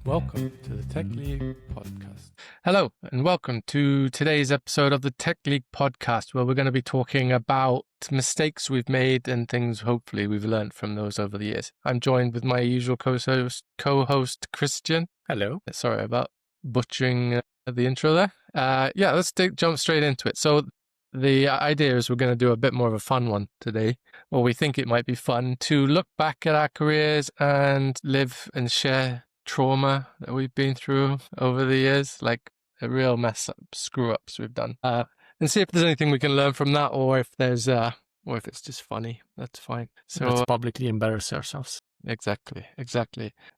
Welcome to the Tech League Podcast. Hello, and welcome to today's episode of the Tech League Podcast, where we're going to be talking about mistakes we've made and things hopefully we've learned from those over the years. I'm joined with my usual co-host Krisztian. Hello. Sorry about butchering the intro there. Let's jump straight into it. So the idea is we're going to do a bit more of a fun one today, or we think it might be fun to look back at our careers and live and share trauma that we've been through over the years, like a real mess up, screw ups we've done, and see if there's anything we can learn from that, or if there's or if it's just funny. That's fine. So let's publicly embarrass ourselves. Exactly.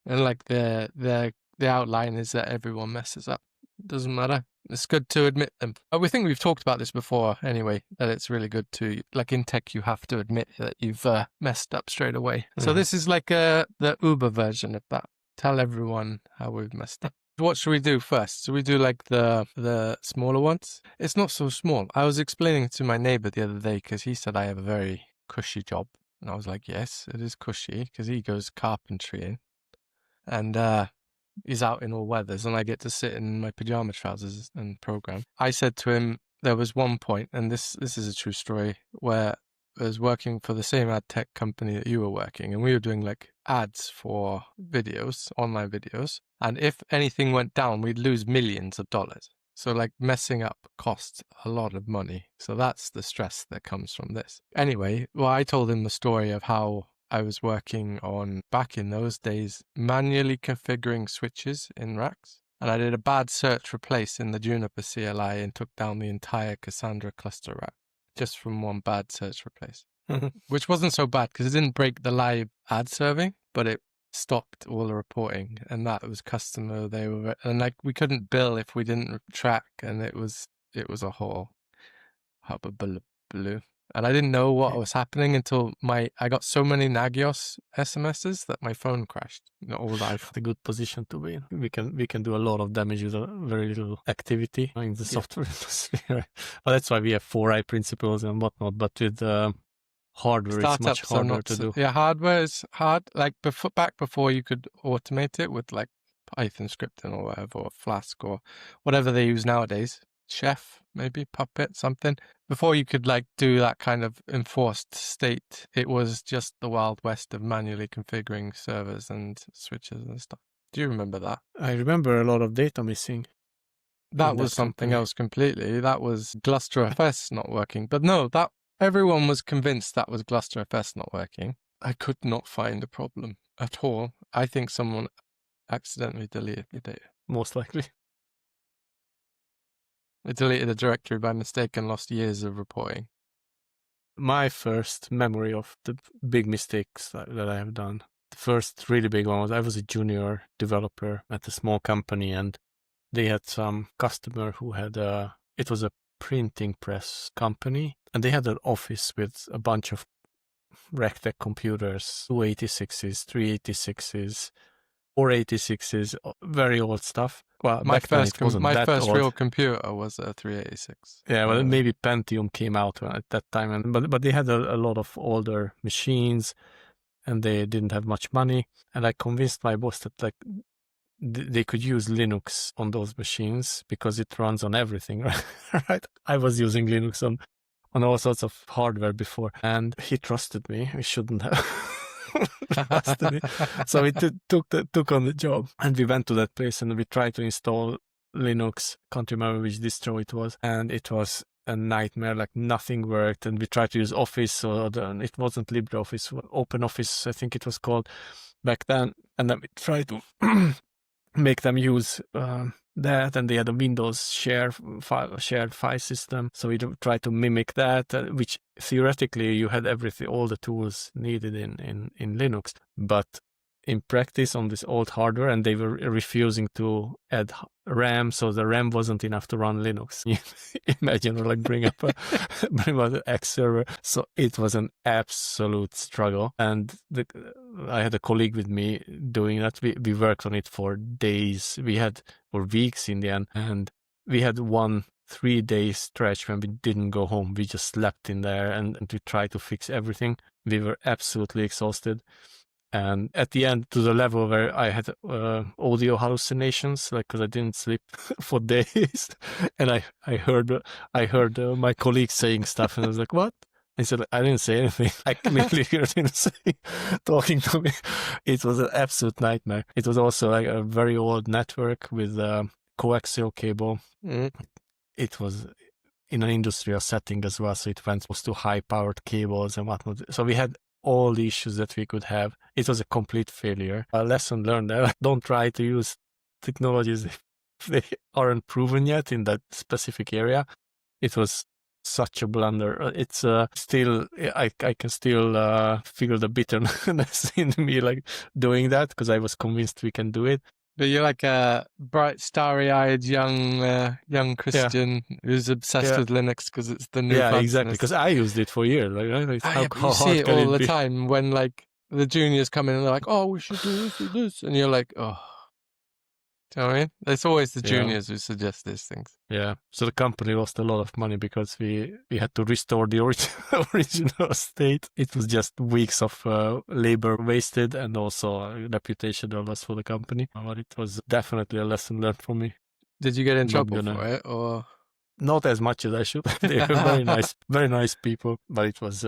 And like the outline is that everyone messes up. Doesn't matter. It's good to admit them. We think we've talked about this before anyway, that it's really good to, like in tech, you have to admit that you've messed up straight away. So this is like the Uber version of that. Tell everyone how we've messed up. What should we do first? So we do like the smaller ones? It's not so small. I was explaining it to my neighbor the other day because he said I have a very cushy job. And I was like, yes, it is cushy because he goes carpentry and he's out in all weathers and I get to sit in my pajama trousers and program. I said to him, there was one point, and this is a true story, where I was working for the same ad tech company that you were working, and we were doing like ads for videos, online videos. And if anything went down, we'd lose millions of dollars. So like messing up costs a lot of money. So that's the stress that comes from this. Anyway, well, I told him the story of how I was working on, back in those days, manually configuring switches in racks. And I did a bad search replace in the Juniper CLI and took down the entire Cassandra cluster rack just from one bad search replace, which wasn't so bad because it didn't break the live ad serving, but it stopped all the reporting. And that was customer. And like we couldn't bill if we didn't track. And it was a whole hubbubaloo. And I didn't know what was happening until I got so many Nagios SMSs that my phone crashed. All live. A good position to be in. We can do a lot of damage with a very little activity in the software industry. Right? But that's why we have 4i principles and whatnot. But with hardware, it's much harder to do. Yeah, hardware is hard. Like back before you could automate it with like Python scripting or whatever, or Flask or whatever they use nowadays. Chef, maybe Puppet, something. Before you could like do that kind of enforced state, it was just the Wild West of manually configuring servers and switches and stuff. Do you remember that? I remember a lot of data missing. That was something else completely. That was GlusterFS not working. But no, that everyone was convinced that was GlusterFS not working. I could not find a problem at all. I think someone accidentally deleted the data. Most likely. I deleted a directory by mistake and lost years of reporting. My first memory of the big mistakes that I have done, the first really big one was I was a junior developer at a small company, and they had some customer who had it was a printing press company, and they had an office with a bunch of Rectech computers, 286s, 386s, 486s, very old stuff. Well, my first old. Real computer was a 386. Yeah, well, maybe Pentium came out at that time, but they had a lot of older machines, and they didn't have much money. And I convinced my boss that like they could use Linux on those machines because it runs on everything, right? I was using Linux on all sorts of hardware before, and he trusted me. He shouldn't have. So we took on the job, and we went to that place and we tried to install Linux. Can't remember which distro it was, and it was a nightmare. Like nothing worked, and we tried to use Office, it wasn't LibreOffice, OpenOffice I think it was called back then, and then we tried to make them use that, and they had a Windows shared file system, so we tried to mimic that, which theoretically you had all the tools needed in Linux, but in practice on this old hardware, and they were refusing to add RAM, so the RAM wasn't enough to run Linux. Imagine, like bring up an X server. So it was an absolute struggle. And I had a colleague with me doing that. We worked on it for days. For weeks in the end. And we had 1 3-day stretch when we didn't go home. We just slept in there and we tried to fix everything. We were absolutely exhausted. And at the end, to the level where I had audio hallucinations, like because I didn't sleep for days, and I heard my colleague saying stuff, and I was like, "What?" He said, "I didn't say anything. I clearly heard him talking to me." It was an absolute nightmare. It was also like a very old network with coaxial cable. It was in an industrial setting as well, so it went to high-powered cables and whatnot. So we had all the issues that we could have. It was a complete failure. A lesson learned there. Don't try to use technologies if they aren't proven yet in that specific area. It was such a blunder. It's still, I can still feel the bitterness in me, like doing that, because I was convinced we can do it. But you're like a bright, starry-eyed young Krisztian who's obsessed with Linux because it's the new bug. Exactly. Because I used it for years. Like, you see it all the time when like the juniors come in and they're like, "Oh, we should do this," and you're like, "Oh." Do you know what I mean? It's always the juniors who suggest these things. Yeah. So the company lost a lot of money because we had to restore the original state. It was just weeks of labor wasted and also a reputational loss for the company. But it was definitely a lesson learned for me. Did you get in trouble for it, or? Not as much as I should. They were very nice people. But it was,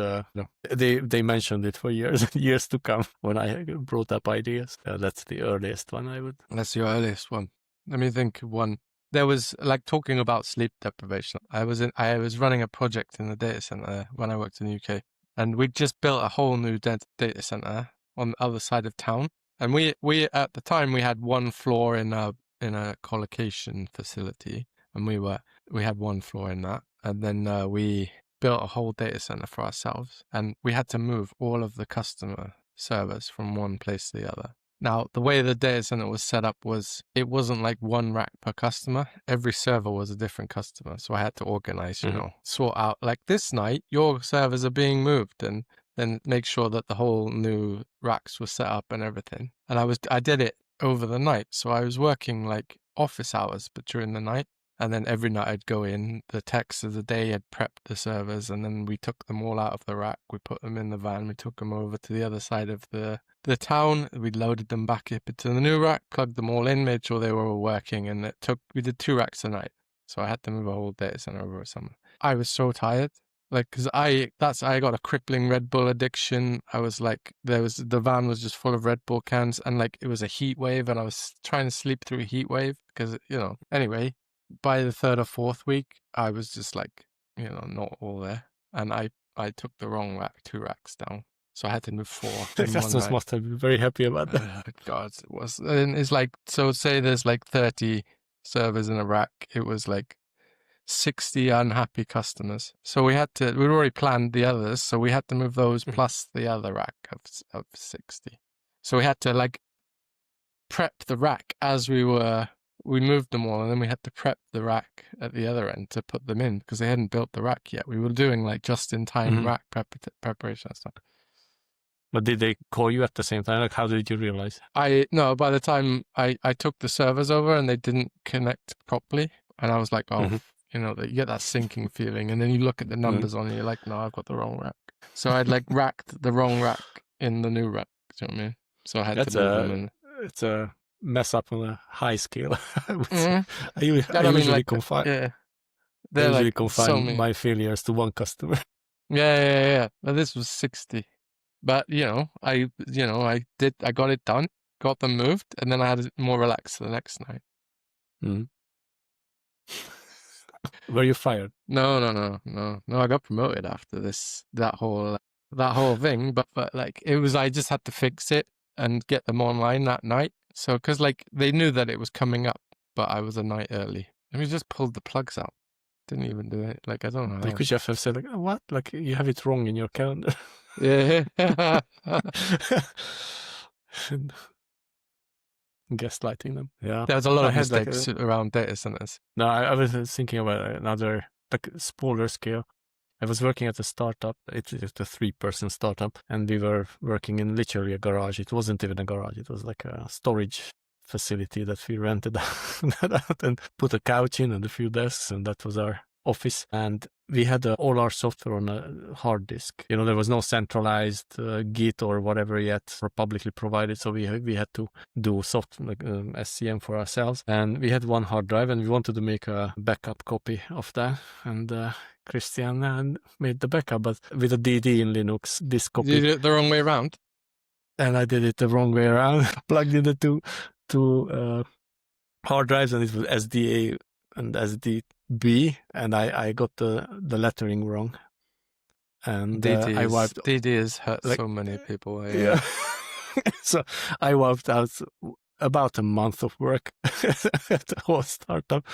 they mentioned it for years to come when I brought up ideas. That's the earliest one I would. That's your earliest one. Let me think of one. There was like talking about sleep deprivation. I was running a project in the data center when I worked in the UK, and we just built a whole new data center on the other side of town. And we at the time we had one floor in a colocation facility, and we had one floor in that, and then we built a whole data center for ourselves, and we had to move all of the customer servers from one place to the other. Now, the way the data center was set up was, it wasn't like one rack per customer. Every server was a different customer. So I had to organize, sort out, like this night, your servers are being moved, and then make sure that the whole new racks were set up and everything. And I did it over the night. So I was working like office hours, but during the night. And then every night I'd go in, the techs of the day had prepped the servers, and then we took them all out of the rack. We put them in the van. We took them over to the other side of the town. We loaded them back up into the new rack, plugged them all in, made sure they were all working. And we did 2 racks a night. So I had to move a whole data center over summer. I was so tired. Like, cause I got a crippling Red Bull addiction. I was like, the van was just full of Red Bull cans, and like, it was a heat wave, and I was trying to sleep through a heat wave because, anyway. By the 3rd or 4th week, I was just like, not all there. And I took the wrong rack, 2 racks down. So I had to move 4. Customers must have been very happy about that. God, it was. And it's like, so say there's like 30 servers in a rack. It was like 60 unhappy customers. So we'd already planned the others. So we had to move those plus the other rack of 60. So we had to like prep the rack as we moved them all, and then we had to prep the rack at the other end to put them in because they hadn't built the rack yet. We were doing like just-in-time rack preparation and stuff. But did they call you at the same time? Like, how did you realize? No, by the time I took the servers over and they didn't connect properly, and I was like, you get that sinking feeling, and then you look at the numbers on it, you're like, no, I've got the wrong rack. So I'd like racked the wrong rack in the new rack. Do you know what I mean? So I had to move them in. It's a mess up on a high scale. I usually confine my failures to one customer. Yeah. But this was 60. But I got it done, got them moved, and then I had it more relaxed the next night. Were you fired? No. I got promoted after that whole thing. But like, it was, I just had to fix it and get them online that night. So, because like they knew that it was coming up, but I was a night early. And we just pulled the plugs out. Didn't even do it. Like, I don't know. They could just have said like, oh, what? Like, you have it wrong in your calendar. Yeah. Gaslighting them. Yeah. There was a lot of mistakes around data centers. No, I was thinking about another smaller scale. I was working at a startup. It's a 3-person startup, and we were working in literally a garage. It wasn't even a garage. It was like a storage facility that we rented out and put a couch in and a few desks, and that was our office, and we had all our software on a hard disk. There was no centralized Git or whatever yet or publicly provided, so we had to do SCM for ourselves. And we had one hard drive, and we wanted to make a backup copy of that. And Krisztian made the backup, but with a DD in Linux, disk copy. You did it the wrong way around? And I did it the wrong way around. Plugged in the two hard drives, and it was SDA and SDB, and I got the lettering wrong. And I wiped. DD has hurt so many people. Yeah. So I wiped out about a month of work at the whole startup,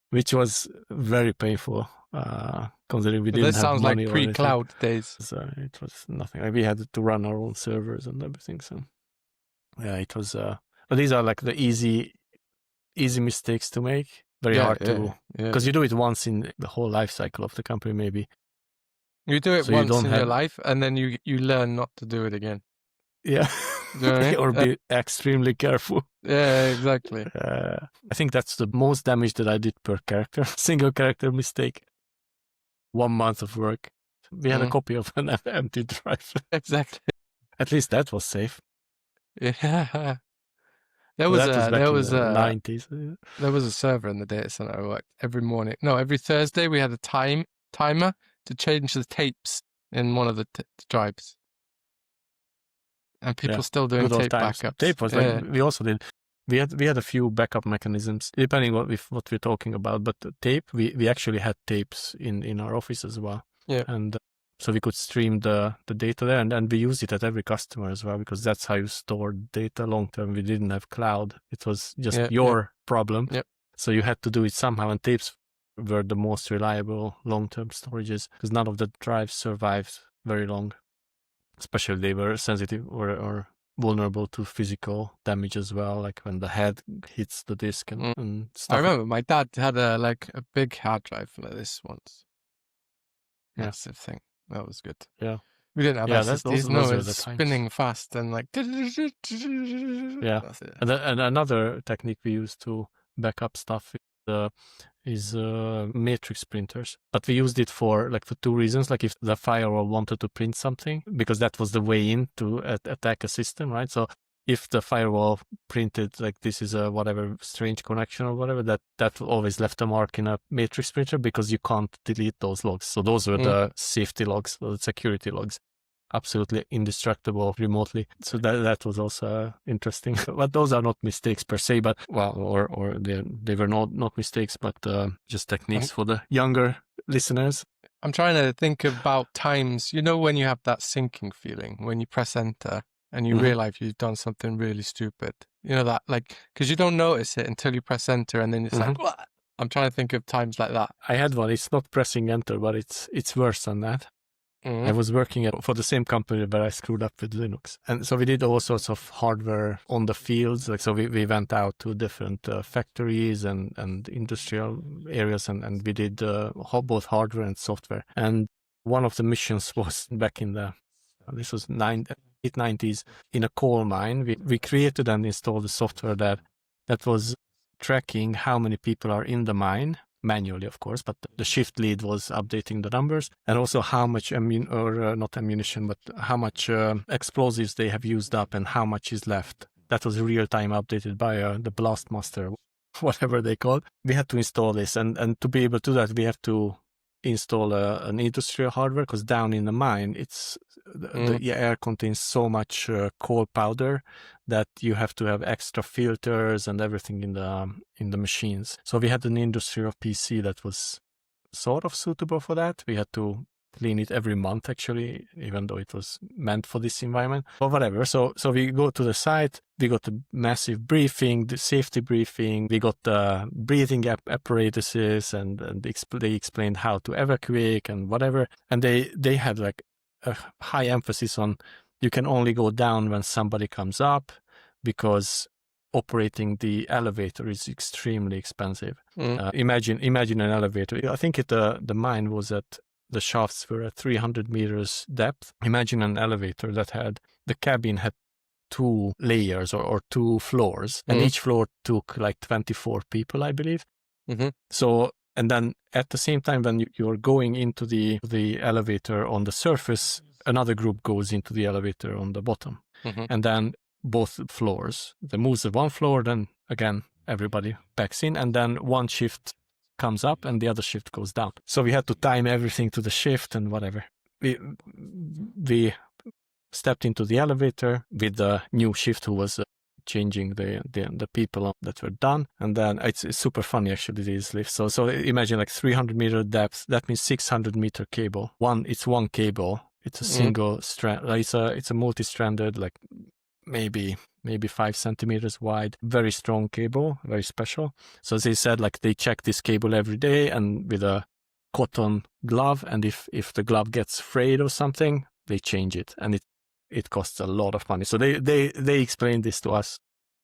which was very painful, considering we didn't have money. This sounds like pre-cloud days. So it was nothing. We had to run our own servers and everything. So yeah, it was. But these are like the easy mistakes to make. Very hard to, because you do it once in the whole life cycle of the company, maybe. You do it once in your life, and then you learn not to do it again. Yeah. You know what I mean? Or be extremely careful. Yeah, exactly. I think that's the most damage that I did per character. Single character mistake. 1 month of work. We had a copy of an empty drive. Exactly. At least that was safe. Yeah. That was in the 90s. There was a server in the data center I worked every morning. No, every Thursday we had a timer to change the tapes in one of the drives. And people still doing tape backups. Tape was like, we also did. We had a few backup mechanisms, depending what we're talking about. But the tape, we actually had tapes in our office as well. Yeah. And so we could stream the data there, and we used it at every customer as well, because that's how you store data long term. We didn't have cloud. It was just your problem. Yep. So you had to do it somehow, and tapes were the most reliable long-term storages, because none of the drives survived very long. Especially they were sensitive or vulnerable to physical damage as well, like when the head hits the disk and stuff. I remember my dad had a big hard drive like this once. Massive thing. That was good. Yeah. We didn't have SSDs. No, it was spinning fast and like. Yeah. And another technique we use to back up stuff is matrix printers. But we used it for 2 reasons. Like if the firewall wanted to print something, because that was the way in to attack a system, right? So if the firewall printed like this is a whatever strange connection or whatever, that always left a mark in a matrix printer, because you can't delete those logs. So those were the safety logs, the security logs. Absolutely indestructible remotely. So that was also interesting. But those are not mistakes per se, but or they were not mistakes, but just techniques for the younger listeners. I'm trying to think about times, when you have that sinking feeling when you press enter and you realize you've done something really stupid. That because you don't notice it until you press enter, and then it's like, what? I'm trying to think of times like that. I had one. It's not pressing enter, but it's worse than that. I was working for the same company, but I screwed up with Linux. And so we did all sorts of hardware on the fields. So we went out to different factories and industrial areas, and we did both hardware and software. And one of the missions was back in this was late 90s, in a coal mine. We created and installed the software that was tracking how many people are in the mine, manually, of course, but the shift lead was updating the numbers, and also how much not ammunition, but how much explosives they have used up and how much is left. That was real time updated by the blast master, whatever they called. We had to install this, and to be able to do that, we have to install an industrial hardware, because down in the mine, the air contains so much coal powder that you have to have extra filters and everything in the machines. So we had an industrial PC that was sort of suitable for that. We had to clean it every month, actually, even though it was meant for this environment, or whatever. So we go to the site, we got a massive briefing, the safety briefing, we got the breathing apparatuses, and they explained how to evacuate and whatever. And they had a high emphasis on you can only go down when somebody comes up, because operating the elevator is extremely expensive. Imagine an elevator. I think the mine was the shafts were at 300 meters depth. Imagine an elevator the cabin had 2 layers or 2 floors, and each floor took 24 people, I believe. So And then at the same time, when you're going into the elevator on the surface, another group goes into the elevator on the bottom. Mhm. And then both floors, they moves at one floor, then again, everybody backs in, and then one shift comes up and the other shift goes down. So we had to time everything to the shift and whatever. We stepped into the elevator with the new shift who was changing the people that were done. And then it's super funny actually, these lifts. So imagine like 300 meter depth, that means 600 meter cable. It's one cable. It's a single strand. It's a multi-stranded, like maybe 5 centimeters wide, very strong cable, very special. So as they said, like they check this cable every day and with a cotton glove, and if the glove gets frayed or something, they change it, and it costs a lot of money. So they explained this to us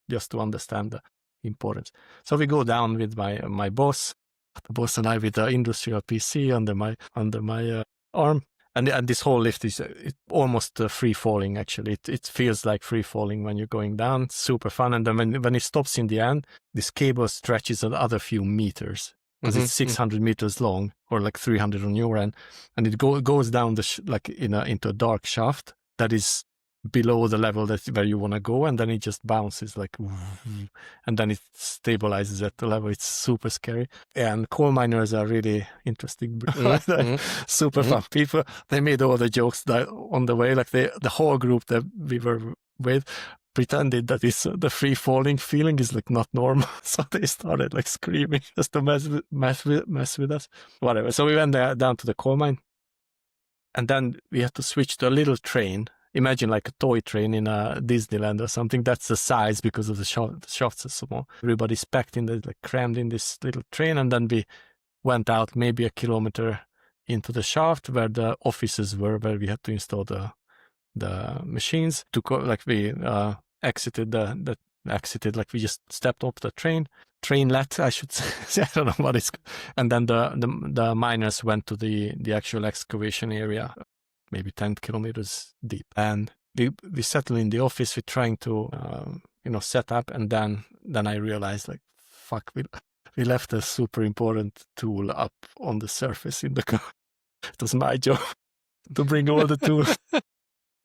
just to understand the importance. So we go down with my boss, the boss and I with the industrial PC under my arm. And this whole lift is almost free falling. Actually, it feels like free falling when you're going down. Super fun. And then when it stops in the end, this cable stretches another few meters because it's 600 meters long, or like 300 on your end, and it goes down like into a dark shaft that is below the level where you want to go, and then it just bounces like, and then it stabilizes at the level. It's super scary. And coal miners are really interesting, super fun people. They made all the jokes that on the way, like the whole group that we were with pretended that the free falling feeling is like not normal. So they started like screaming just to mess with us. Whatever. So we went down to the coal mine, and then we had to switch to a little train. Imagine like a toy train in a Disneyland or something. That's the size because of the shafts are small. Everybody's packed crammed in this little train, and then we went out maybe a kilometer into the shaft where the offices were, where we had to install the machines. We exited like we just stepped off the trainlet, I should say. I don't know what it's. And then the miners went to the actual excavation area, maybe 10 kilometers deep. And we settled in the office. We're trying to, set up. And then I realized, like, fuck, we left a super important tool up on the surface in the car. It was my job to bring all the tools.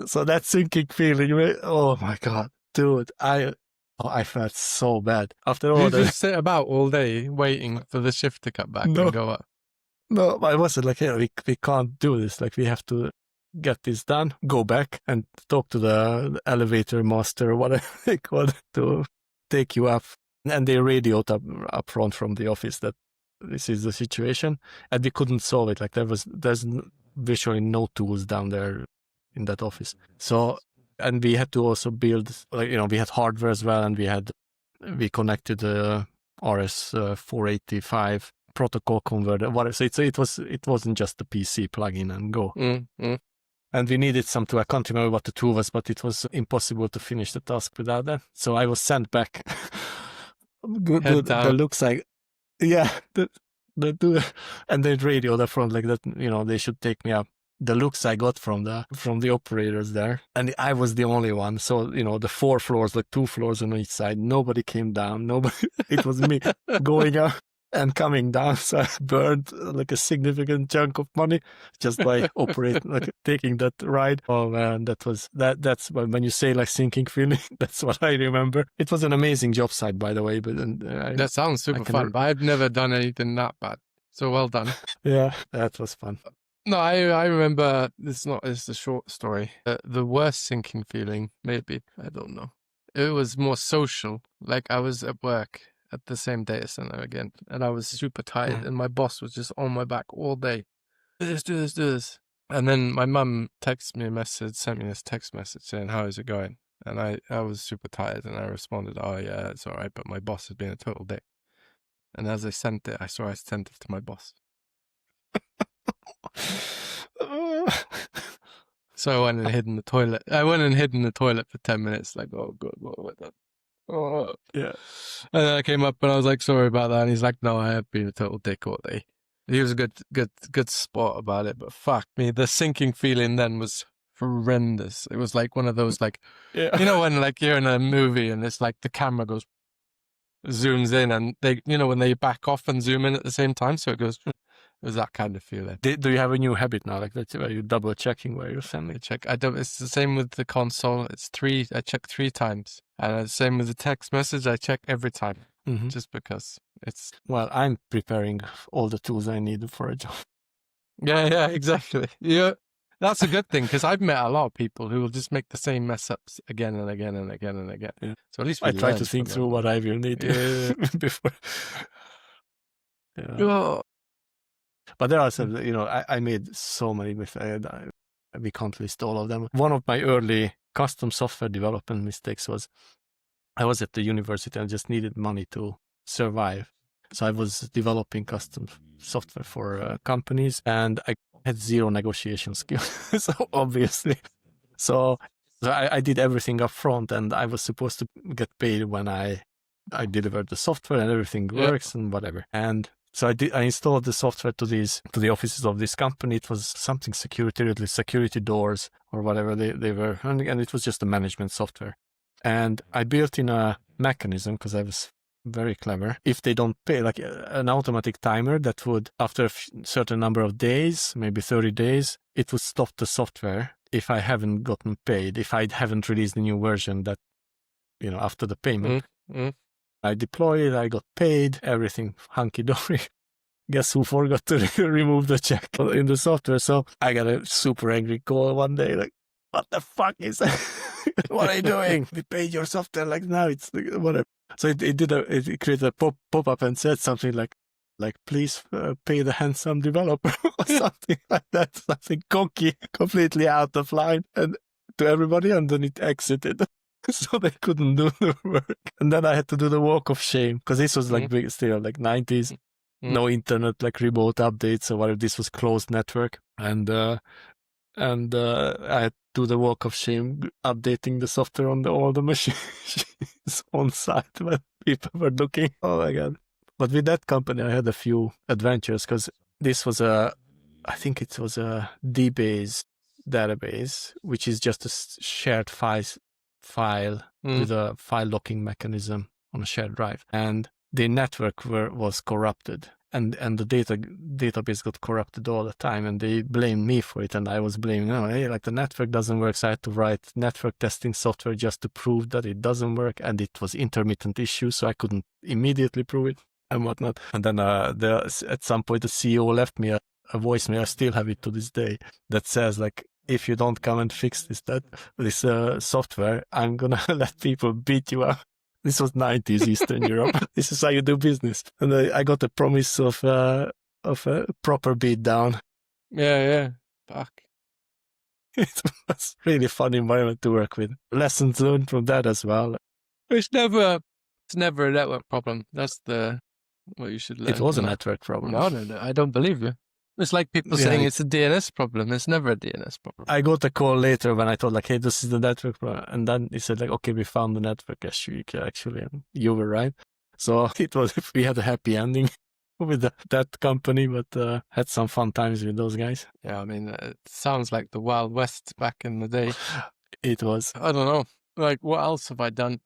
So that sinking feeling, oh my God, dude, I felt so bad. After all, Did you just sit about all day waiting for the shift to cut back and go up? No, I wasn't like, hey, we can't do this. Like, we have to get this done, go back and talk to the elevator master or whatever they call it to take you up. And they radioed up front from the office that this is the situation. And we couldn't solve it. Like, there's virtually no tools down there in that office. So, and we had to also build, we had hardware as well, and we connected the RS-485 protocol converter, whatever. So it wasn't just the PC plug in and go. And we needed some tool. I can't remember what the tool was, but it was impossible to finish the task without that. So I was sent back. The looks like, yeah, and they radioed up front like that. They should take me up. The looks I got from the operators there, and I was the only one. So the 4 floors, like 2 floors on each side, nobody came down. It was me going up and coming down. So I burned like a significant chunk of money just by operating, like taking that ride. Oh man, that's when you say like sinking feeling. That's what I remember. It was an amazing job site, by the way. But that sounds super fun. But I've never done anything that bad. So well done. Yeah, that was fun. No, I remember, it's a short story. The worst sinking feeling, maybe, I don't know. It was more social. Like, I was at work at the same data center again, and I was super tired, and my boss was just on my back all day. Do this. And then my mum sent me this text message saying, how is it going? And I was super tired, and I responded, oh yeah, it's all right, but my boss has been a total dick. And as I sent it, I saw I sent it to my boss. So I went and hid in the toilet. For 10 minutes, like, oh god, what the? Oh. Yeah. And then I came up and I was like, sorry about that. And he's like, no, I have been a total dick all day. He was a good spot about it, but fuck me, the sinking feeling then was horrendous. It was like one of those, like, when like you're in a movie and it's like the camera goes zooms in, and they, when they back off and zoom in at the same time, so it goes. It was that kind of feeling. Do you have a new habit now, like that, where you double checking where you're sending? I don't. It's the same with the console. It's 3. I check 3 times, and the same with the text message. I check every time, just because it's. Well, I'm preparing all the tools I need for a job. Yeah, exactly. Yeah, that's a good thing, because I've met a lot of people who will just make the same mess ups again and again and again and again. Yeah. So at least I try to think through what I will need before. Yeah. Oh. But there are some, I made so many mistakes. We can't list all of them. One of my early custom software development mistakes was I was at the university and just needed money to survive. So I was developing custom software for companies, and I had zero negotiation skills. So obviously, so I did everything up front, and I was supposed to get paid when I delivered the software and everything works and whatever. And so I installed the software to the offices of this company. It was something security doors or whatever they were, and it was just a management software. And I built in a mechanism, because I was very clever. If they don't pay, like an automatic timer that would, after a certain number of days, maybe 30 days, it would stop the software if I haven't gotten paid, if I haven't released a new version that, after the payment. I deployed it, I got paid, everything hunky-dory. Guess who forgot to remove the check in the software? So I got a super angry call one day, like, what the fuck is that? What are you doing? We paid your software, like, now it's whatever. So it created a pop-up and said something like please pay the handsome developer or something like that, something cocky, completely out of line, and to everybody, and then it exited. So they couldn't do the work. And then I had to do the walk of shame, because this was like still like 90s, no internet, like remote updates or whatever. This was closed network. And I had to do the walk of shame, updating the software on all the machines on site when people were looking. Oh my God. But with that company, I had a few adventures, because this was I think it was a DBase database, which is just a shared file with a file locking mechanism on a shared drive. And the network was corrupted. And the database got corrupted all the time, and they blamed me for it, and I was blaming, like the network doesn't work, so I had to write network testing software just to prove that it doesn't work, and it was intermittent issues, so I couldn't immediately prove it and whatnot. And then at some point the CEO left me a voicemail, I still have it to this day, that says like, if you don't come and fix this software, I'm gonna let people beat you up. This was 90s Eastern Europe. This is how you do business. And I got a promise of a proper beat down. Yeah. Fuck. It was really fun environment to work with. Lessons learned from that as well. It's never a network problem. That's what you should learn. It was a network problem. No, I don't believe you. It's like people saying it's a DNS problem. It's never a DNS problem. I got a call later when I told like, hey, this is the network problem. And then he said like, okay, we found the network issue actually, and you were right. So we had a happy ending with that company, but had some fun times with those guys. Yeah, I mean, it sounds like the Wild West back in the day. It was. I don't know. Like, what else have I done?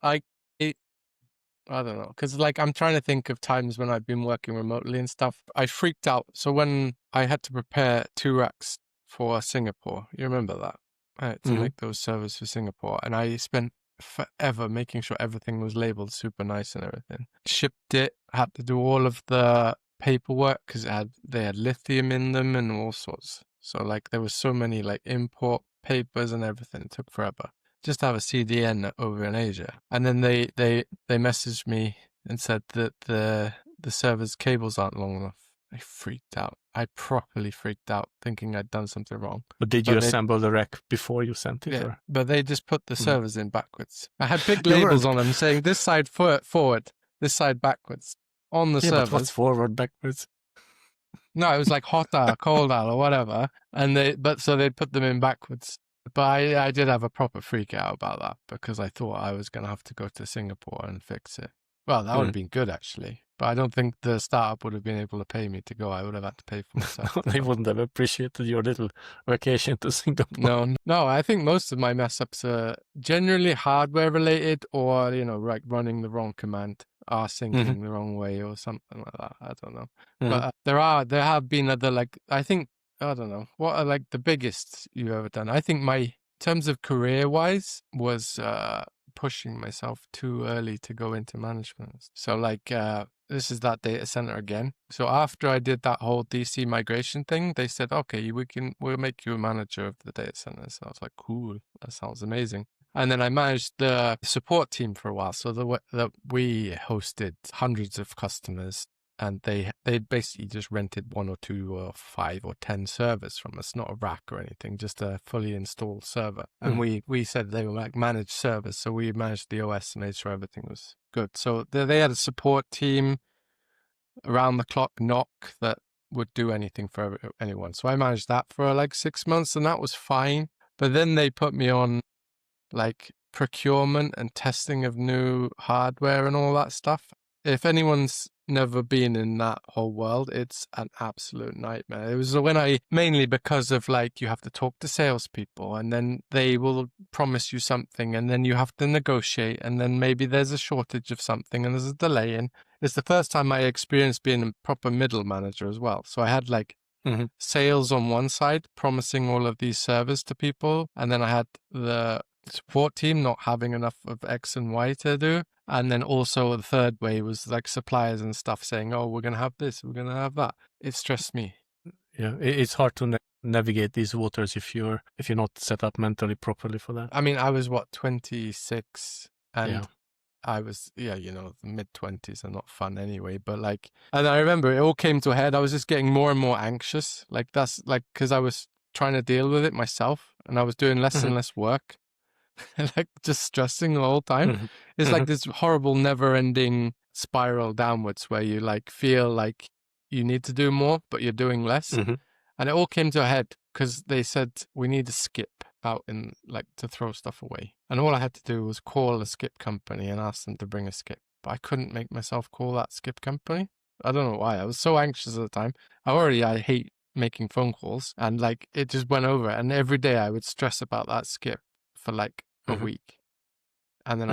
I don't know, because like I'm trying to think of times when I've been working remotely and stuff. I freaked out. So when I had to prepare 2 racks for Singapore, you remember that? I had to make those servers for Singapore, and I spent forever making sure everything was labeled super nice and everything. Shipped it, had to do all of the paperwork because they had lithium in them and all sorts. So like there was so many like import papers and everything. It took forever. Just to have a CDN over in Asia. And then they messaged me and said that the server's cables aren't long enough. I freaked out. I properly freaked out, thinking I'd done something wrong. But did you assemble the rack before you sent it? Yeah, but they just put the servers in backwards. I had big labels on them saying this side forward, this side backwards on the servers. But what's forward, backwards? No, it was like hotter, colder, or whatever. And so they put them in backwards. But I did have a proper freak out about that, because I thought I was going to have to go to Singapore and fix it. Well, that would have been good actually, but I don't think the startup would have been able to pay me to go. I would have had to pay for myself. They wouldn't have appreciated your little vacation to Singapore. No. I think most of my mess ups are generally hardware related, or like running the wrong command, syncing the wrong way, or something like that. I don't know. But there have been other, like, I think, I don't know, what are like the biggest you've ever done? I think in terms of career wise was pushing myself too early to go into management. So like this is that data center again. So after I did that whole DC migration thing, they said, okay, we'll make you a manager of the data center. So I was like, cool, that sounds amazing. And then I managed the support team for a while. So we hosted hundreds of customers, and they basically just rented 1 or 2 or 5 or 10 servers from us, not a rack or anything, just a fully installed server. And we said they were like managed servers, so we managed the OS and made sure everything was good. So they had a support team around the clock knock that would do anything for anyone. So I managed that for like 6 months, and that was fine. But then they put me on like procurement and testing of new hardware and all that stuff. If anyone's never been in that whole world, it's an absolute nightmare. It was mainly because of like, you have to talk to salespeople, and then they will promise you something, and then you have to negotiate, and then maybe there's a shortage of something and there's a delay. And it's the first time I experienced being a proper middle manager as well. So I had like sales on one side promising all of these servers to people, and then I had the support team not having enough of X and Y to do. And then also the third way was like suppliers and stuff saying, oh, we're going to have this, we're going to have that. It stressed me. Yeah, it's hard to navigate these waters if you're not set up mentally properly for that. I mean, I was 26, and I was, the mid-20s are not fun anyway, but like, and I remember it all came to a head. I was just getting more and more anxious. Like that's like, because I was trying to deal with it myself, and I was doing less and less work. Like just stressing the whole time. It's like this horrible never-ending spiral downwards where you like feel like you need to do more, but you're doing less. And it all came to a head because they said we need a skip out in like to throw stuff away. And all I had to do was call a skip company and ask them to bring a skip. But I couldn't make myself call that skip company. I don't know why. I was so anxious at the time. I hate making phone calls, and like it just went over. And every day I would stress about that skip for like a week, and then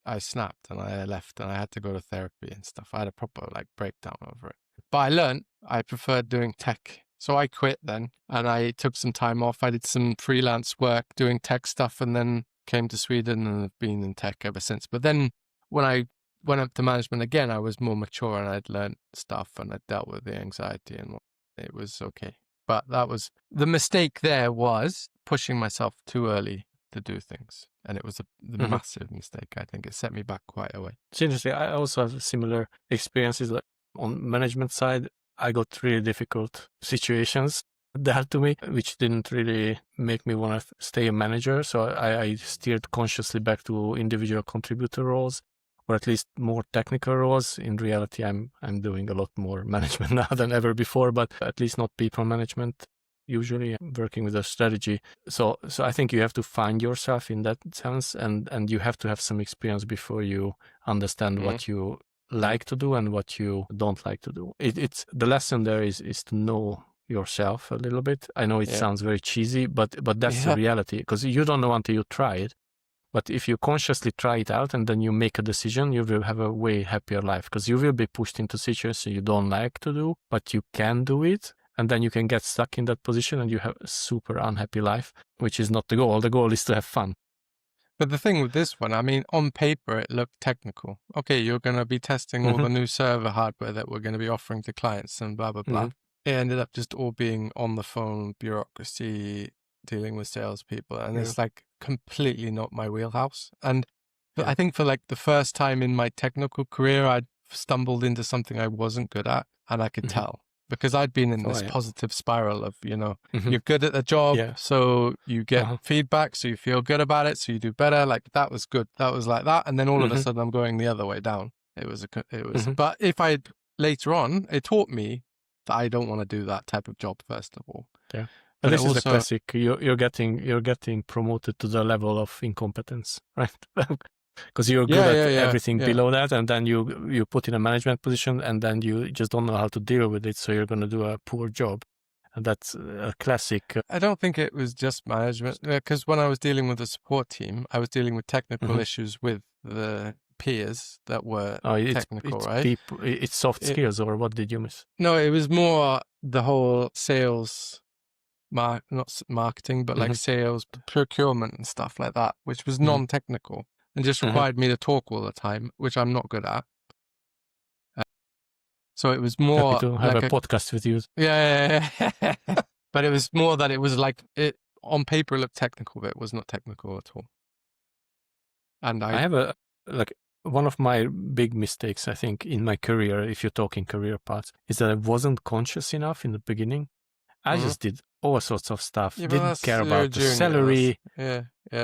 I snapped and I left, and I had to go to therapy and stuff. I had a proper like breakdown over it. But I learned I preferred doing tech, so I quit then, and I took some time off. I did some freelance work doing tech stuff, and then came to Sweden and have been in tech ever since. But then when I went up to management again, I was more mature and I'd learned stuff and I dealt with the anxiety, and it was okay. But that was the mistake. There was pushing myself too early to do things, and it was the massive mistake. I think it set me back quite a way. It's interesting. I also have similar experiences. Like on management side, I got really difficult situations dealt to me, which didn't really make me want to stay a manager. So I steered consciously back to individual contributor roles, or at least more technical roles. In reality, I'm doing a lot more management now than ever before, but at least not people management. Usually working with a strategy. So I think you have to find yourself in that sense, and you have to have some experience before you understand what you like to do and what you don't like to do. It's the lesson there is to know yourself a little bit. I know it sounds very cheesy, but that's the reality, because you don't know until you try it. But if you consciously try it out and then you make a decision, you will have a way happier life, because you will be pushed into situations you don't like to do, but you can do it. And then you can get stuck in that position and you have a super unhappy life, which is not the goal. The goal is to have fun. But the thing with this one, I mean, on paper, it looked technical. Okay, you're going to be testing all the new server hardware that we're going to be offering to clients and blah, blah, blah. It ended up just all being on the phone, bureaucracy, dealing with salespeople. And it's like completely not my wheelhouse. And I think for like the first time in my technical career, I'd stumbled into something I wasn't good at, and I could tell. Because I'd been in this positive spiral of, you're good at the job, so you get feedback, so you feel good about it, so you do better. Like that was good. That was like that. And then all of a sudden I'm going the other way down. It was, but if later on, it taught me that I don't want to do that type of job, first of all. Yeah. But this is the classic. You're getting promoted to the level of incompetence, right? because you're good at everything yeah. below that, and then you put in a management position, and then you just don't know how to deal with it, so you're going to do a poor job. And that's a classic. I don't think it was just management, because when I was dealing with the support team, I was dealing with technical issues with the peers that were technical, right? It's soft skills, or what did you miss? No, it was more the whole sales, not marketing, but like sales, procurement and stuff like that, which was non-technical and just required me to talk all the time, which I'm not good at. So it was more happy to have like a podcast with you. Yeah. But it was more that it was like it on paper it looked technical, but it was not technical at all. And I have one of my big mistakes, I think, in my career, if you're talking career paths, is that I wasn't conscious enough in the beginning. I just did all sorts of stuff. Didn't care about the salary. Yeah,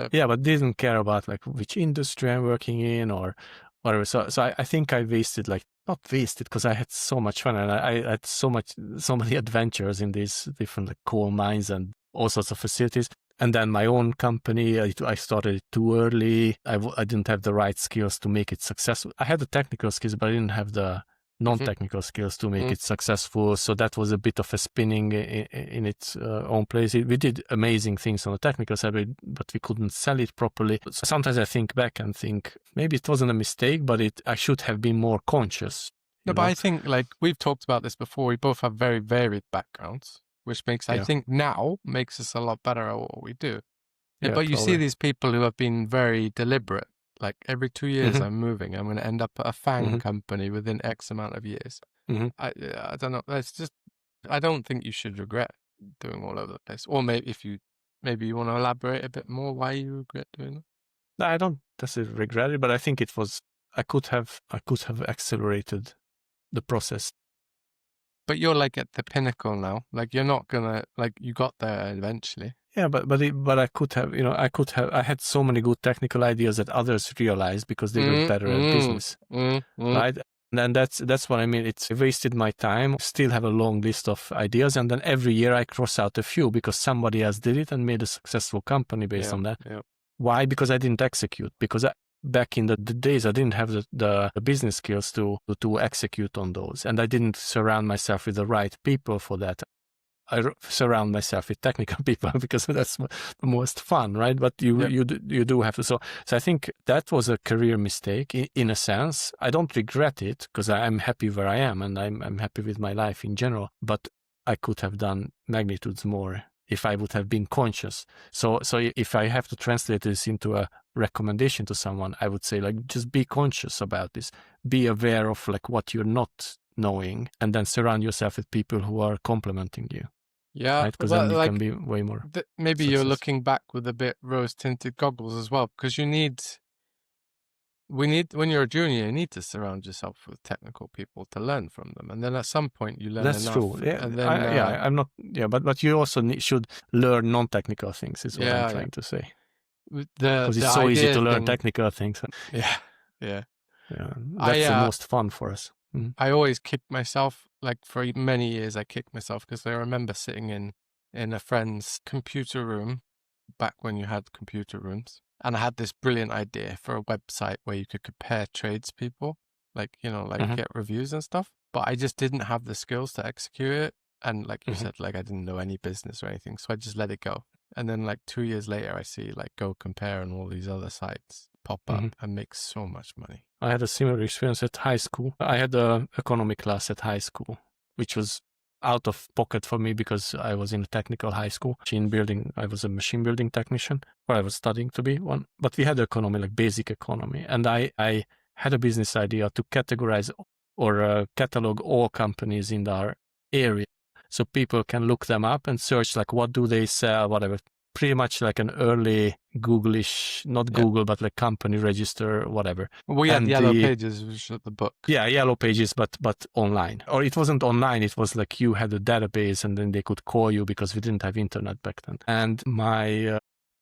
but didn't care about like which industry I'm working in or whatever. So I think I wasted, like, not wasted, because I had so much fun, and I had so many adventures in these different like coal mines and all sorts of facilities. And then my own company, I started it too early. I didn't have the right skills to make it successful. I had the technical skills, but I didn't have the non-technical skills to make it successful. So that was a bit of a spinning in its own place. We did amazing things on the technical side, but we couldn't sell it properly. So sometimes I think back and think maybe it wasn't a mistake, but I should have been more conscious. No, but I think, like, we've talked about this before. We both have very varied backgrounds, which makes, I think now makes us a lot better at what we do. Yeah, but you see these people who have been very deliberate. Like every 2 years I'm moving, I'm going to end up at a FANG company within X amount of years. I don't know. That's just, I don't think you should regret doing all over the place. Or maybe you want to elaborate a bit more why you regret doing that. No, I don't necessarily regret it, but I think I could have accelerated the process. But you're like at the pinnacle now. Like you're not gonna, like, you got there eventually. Yeah, but I could have, I had so many good technical ideas that others realized because they were better at business, right? And that's what I mean. I wasted my time. Still have a long list of ideas, and then every year I cross out a few because somebody else did it and made a successful company based on that. Yeah. Why? Because I didn't execute. Because back in the days, I didn't have the business skills to execute on those, and I didn't surround myself with the right people for that. I surround myself with technical people because that's the most fun, right? But you do have to. So I think that was a career mistake in a sense. I don't regret it because I'm happy where I am, and I'm happy with my life in general. But I could have done magnitudes more if I would have been conscious. So if I have to translate this into a recommendation to someone, I would say, like, just be conscious about this. Be aware of like what you're not knowing, and then surround yourself with people who are complementing you. Yeah, because then you can be way more. Maybe you're looking back with a bit rose-tinted goggles as well, because when you're a junior, you need to surround yourself with technical people to learn from them, and then at some point you learn That's enough. True. Yeah, and then, I'm not. Yeah, but you also should learn non-technical things. Is what I'm trying to say. Because it's so easy to learn technical things. Yeah. That's the most fun for us. I always kicked myself, like for many years I kicked myself because I remember sitting in a friend's computer room back when you had computer rooms, and I had this brilliant idea for a website where you could compare tradespeople, like, get reviews and stuff, but I just didn't have the skills to execute it, and like you said, like I didn't know any business or anything, so I just let it go. And then like 2 years later I see like Go Compare and all these other sites pop up and make so much money. I had a similar experience at high school. I had an economy class at high school, which was out of pocket for me because I was in a technical high school. I was a machine building technician, or I was studying to be one. But we had economy, like basic economy. And I had a business idea to categorize or catalog all companies in our area, so people can look them up and search like what do they sell, whatever. Pretty much like an early Google-ish, not Google, but like company register, whatever. We had Yellow Pages, which was the book. Yeah, Yellow Pages, but online. Or it wasn't online, it was like you had a database and then they could call you because we didn't have internet back then. And my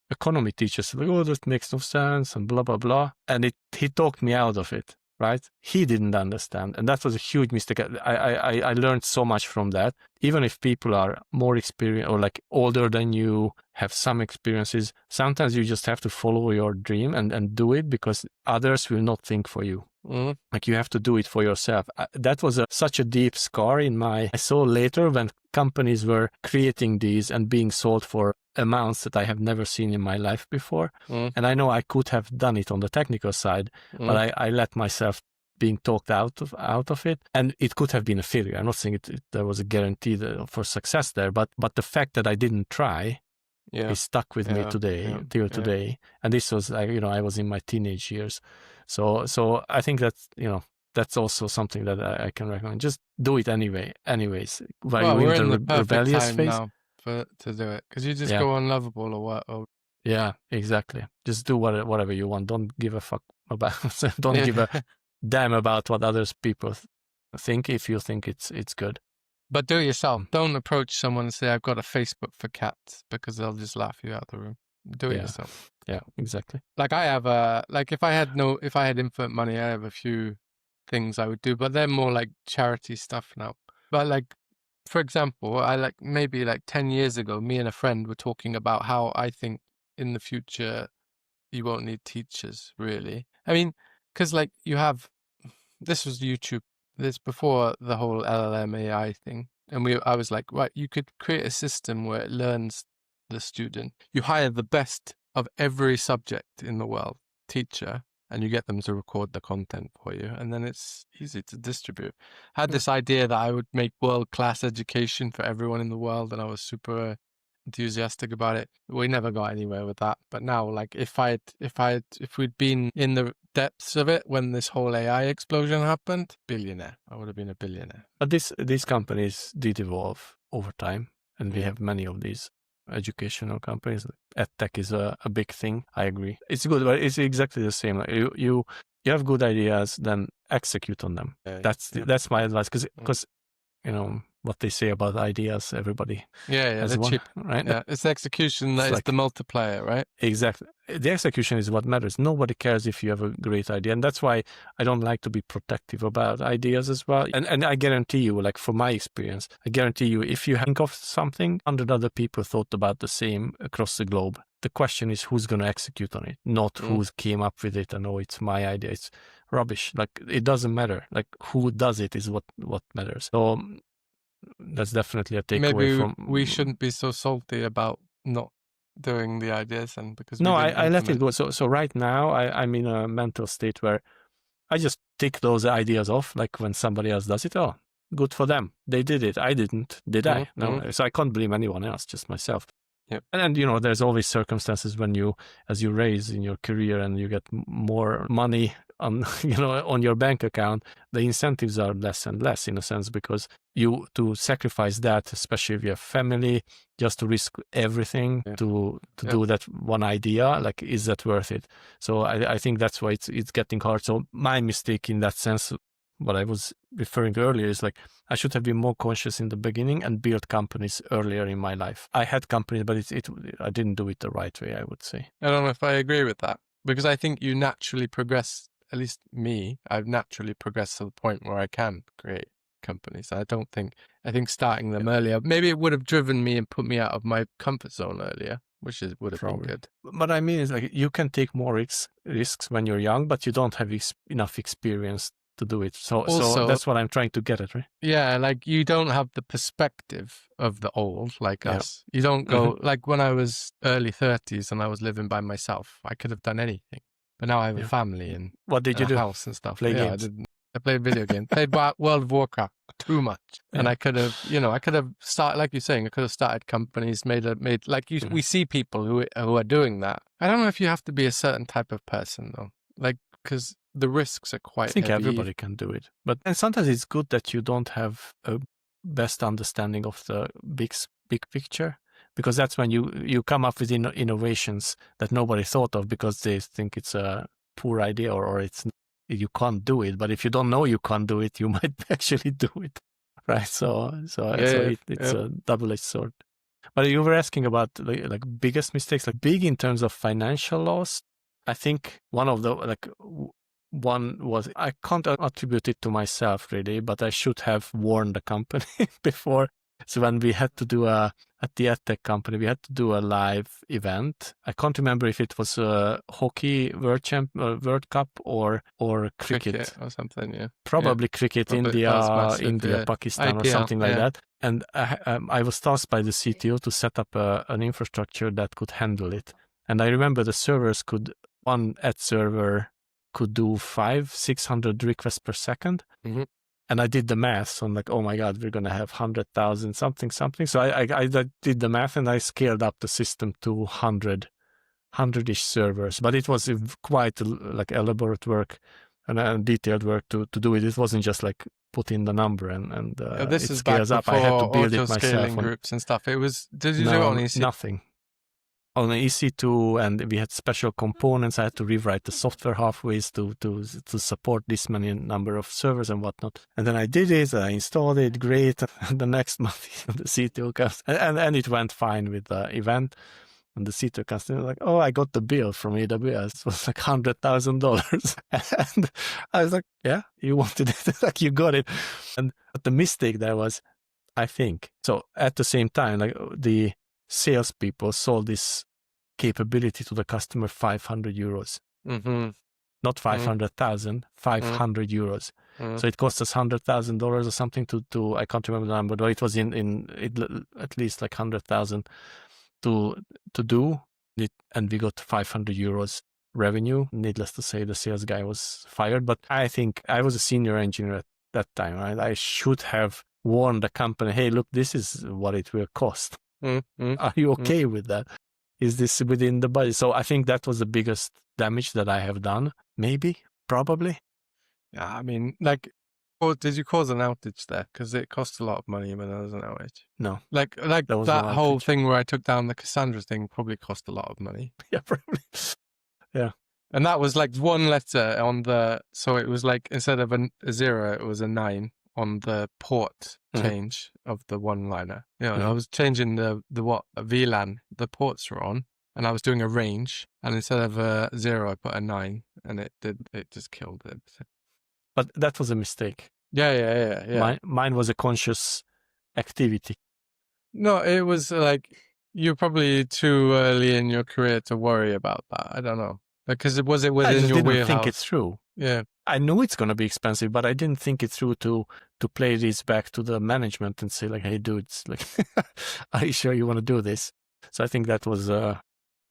economy teacher said, like, oh, that makes no sense and blah, blah, blah. And he talked me out of it, right? He didn't understand. And that was a huge mistake. I learned so much from that. Even if people are more experienced or like older than you, have some experiences, sometimes you just have to follow your dream and do it, because others will not think for you. Mm. Like you have to do it for yourself. That was such a deep scar I saw later when companies were creating these and being sold for amounts that I have never seen in my life before. Mm. And I know I could have done it on the technical side, but I let myself being talked out of it, and it could have been a failure. I'm not saying there was a guarantee for success there, but the fact that I didn't try is stuck with me today, till today. And this was, I was in my teenage years. So I think that's, that's also something that I can recommend. Just do it anyways. Well, we're in the perfect rebellious time phase now to do it, because you just go unlovable or what. Or... Yeah, exactly. Just do whatever you want. Don't give a fuck about. Don't give a damn about what others people think if you think it's good. But do it yourself. Don't approach someone and say, I've got a Facebook for cats, because they'll just laugh you out of the room. Do it yourself. Yeah, exactly. Like I have if I had infinite money, I have a few things I would do, but they're more like charity stuff now. But like, for example, maybe 10 years ago, me and a friend were talking about how I think in the future you won't need teachers, really. I mean, because this was YouTube. This before the whole LLM AI thing. And I was like, right, you could create a system where it learns the student. You hire the best of every subject in the world, teacher, and you get them to record the content for you. And then it's easy to distribute. I had this idea that I would make world-class education for everyone in the world, and I was super enthusiastic about it. We never got anywhere with that. But now, like, if we'd been in the depths of it when this whole AI explosion happened, billionaire. I would have been a billionaire. But these companies did evolve over time, and we have many of these educational companies. EdTech is a big thing. I agree. It's good, but it's exactly the same. Like you have good ideas, then execute on them. That's my advice, because what they say about ideas, everybody has one, cheap, right? Yeah, it's the execution that is the multiplier, right? Exactly. The execution is what matters. Nobody cares if you have a great idea, and that's why I don't like to be protective about ideas as well. And I guarantee you, like from my experience, I guarantee you, if you think of something, 100 other people thought about the same across the globe. The question is who's going to execute on it, not who came up with it and it's my idea. It's rubbish. Like it doesn't matter. Like who does it is what matters. So that's definitely a takeaway. Maybe we shouldn't be so salty about not doing the ideas, and because I let it go. So right now I'm in a mental state where I just tick those ideas off. Like when somebody else does it, oh, good for them. They did it. I didn't. Did I? No. So I can't blame anyone else, just myself. Yep. And then, there's always circumstances when as you raise in your career and you get more money on, on your bank account, the incentives are less and less in a sense, because to sacrifice that, especially if you have family, just to risk everything to do that one idea, like, is that worth it? So I think that's why it's getting hard. So my mistake in that sense, what I was referring to earlier, is like I should have been more conscious in the beginning and build companies earlier in my life. I had companies, but I didn't do it the right way, I would say. I don't know if I agree with that, because I think you naturally progress. At least me, I've naturally progressed to the point where I can create companies. I think starting them earlier, maybe it would have driven me and put me out of my comfort zone earlier, which would have been good. But I mean, it's like you can take more risks when you're young, but you don't have enough experience to do it. So that's what I'm trying to get at, right? Yeah, like you don't have the perspective of the old, like us. You don't go, like when I was early 30s and I was living by myself, I could have done anything. But now I have a family and what did you do? House and stuff. Play games. I played video games. Played World of Warcraft too much, and I could have, started, like you're saying, I could have started companies, made like you. We see people who are doing that. I don't know if you have to be a certain type of person though, like because the risks are quite. I think heavy. Everybody can do it, and sometimes it's good that you don't have a best understanding of the big picture. Because that's when you come up with innovations that nobody thought of because they think it's a poor idea or you can't do it. But if you don't know you can't do it, you might actually do it, right? So it's a double-edged sword. But you were asking about like biggest mistakes, like big in terms of financial loss. I think one of the One was, I can't attribute it to myself really, but I should have warned the company before. So when we had to do at the EdTech company, we had to do a live event. I can't remember if it was a hockey World Cup or cricket or something, yeah. Probably cricket, Probably, that was massive, India, Pakistan, or IPL, something like yeah. that. And I was tasked by the CTO to set up an infrastructure that could handle it. And I remember the servers one ad server could do 500-600 requests per second. Mm-hmm. And I did the math. So I'm like, oh my God, we're going to have 100,000 something. So I did the math and I scaled up the system to 100-ish servers. But it was quite like elaborate work and detailed work to do it. It wasn't just like put in the number and This it is back scales up. I had to build it myself. Auto-scaling groups and stuff. Did you do it on EC? Nothing. On EC2, and we had special components. I had to rewrite the software halfway to support this many number of servers and whatnot. And then I did it, I installed it, great. And the next month, the CTO comes, and it went fine with the event. And the CTO comes in like, oh, I got the bill from AWS. It was like $100,000. And I was like, yeah, you wanted it, like you got it. But the mistake there was, I think, so at the same time, like the salespeople sold this capability to the customer 500 euros. Mm-hmm. Not 500,000, 500 euros. So it cost us $100,000 or something to I can't remember the number, but it was in at least like 100,000 to do it, and we got 500 euros revenue. Needless to say, the sales guy was fired, but I think I was a senior engineer at that time, right? I should have warned the company, hey, look, this is what it will cost. Are you okay with that? Is this within the budget? So I think that was the biggest damage that I have done. Maybe, probably. Yeah, I mean, like, did you cause an outage there? Because it cost a lot of money when there was an outage. No. Like that whole thing where I took down the Cassandra thing probably cost a lot of money. Yeah, probably. Yeah. And that was like one letter on so it was like, instead of a 0, it was a 9 on the port change of the one-liner. I was changing the VLAN the ports were on, and I was doing a range, and instead of a 0, I put a 9, and it just killed it. But that was a mistake. Yeah. Mine was a conscious activity. No, it was like, you're probably too early in your career to worry about that. I don't know. Because was it within your wheelhouse? I didn't think it through. Yeah. I knew it's going to be expensive, but I didn't think it through to play this back to the management and say like, hey, dudes, like, are you sure you want to do this? So I think that was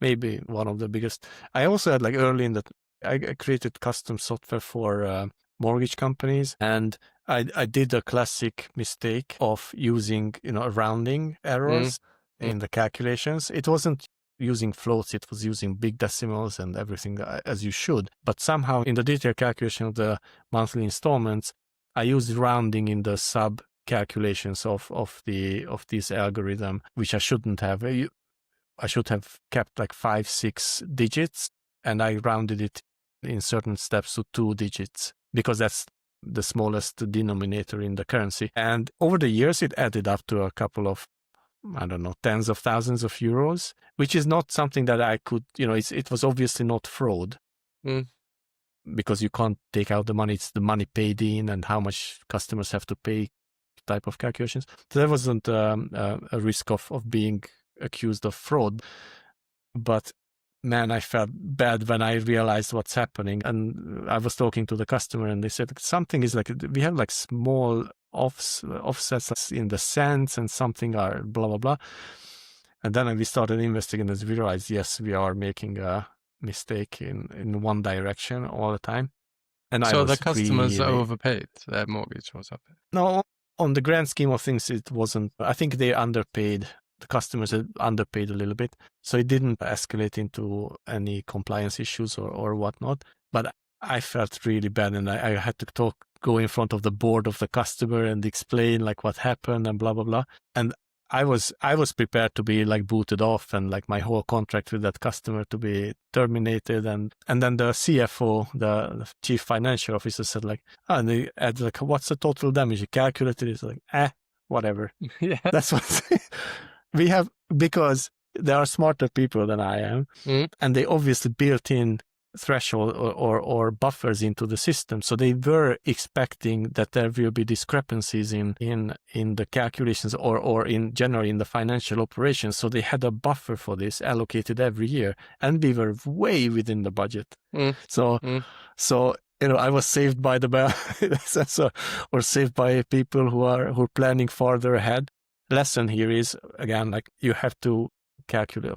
maybe one of the biggest. I also had like early in that, I created custom software for mortgage companies, and I did a classic mistake of using, rounding errors in the calculations. It wasn't using floats, it was using big decimals and everything as you should. But somehow in the detailed calculation of the monthly installments, I used rounding in the sub calculations of this algorithm, which I shouldn't have. I should have kept like 5-6 digits, and I rounded it in certain steps to 2 digits because that's the smallest denominator in the currency. And over the years, it added up to a couple of, I don't know, tens of thousands of euros, which is not something that I could, it was obviously not fraud because you can't take out the money. It's the money paid in and how much customers have to pay type of calculations. So that wasn't a risk of being accused of fraud. But man, I felt bad when I realized what's happening. And I was talking to the customer and they said something is like, we have like small offsets in the cents and something are blah, blah, blah. And then we started investigating and we realized, yes, we are making a mistake in one direction all the time. And so the customers overpaid their mortgage or something? No, on the grand scheme of things, it wasn't. I think they underpaid. The customers had underpaid a little bit. So it didn't escalate into any compliance issues or whatnot. But I felt really bad, and I had to go in front of the board of the customer and explain like what happened and blah, blah, blah. And I was prepared to be like booted off and like my whole contract with that customer to be terminated. And then the CFO, the chief financial officer said like, and they add like, what's the total damage? You calculated it. It's like, whatever. Yeah. That's what we have, because there are smarter people than I am. And they obviously built in threshold or buffers into the system. So they were expecting that there will be discrepancies in the calculations or in general in the financial operations. So they had a buffer for this allocated every year, and we were way within the budget. So I was saved by the bell, or saved by people who are planning farther ahead. Lesson here is, again, like, you have to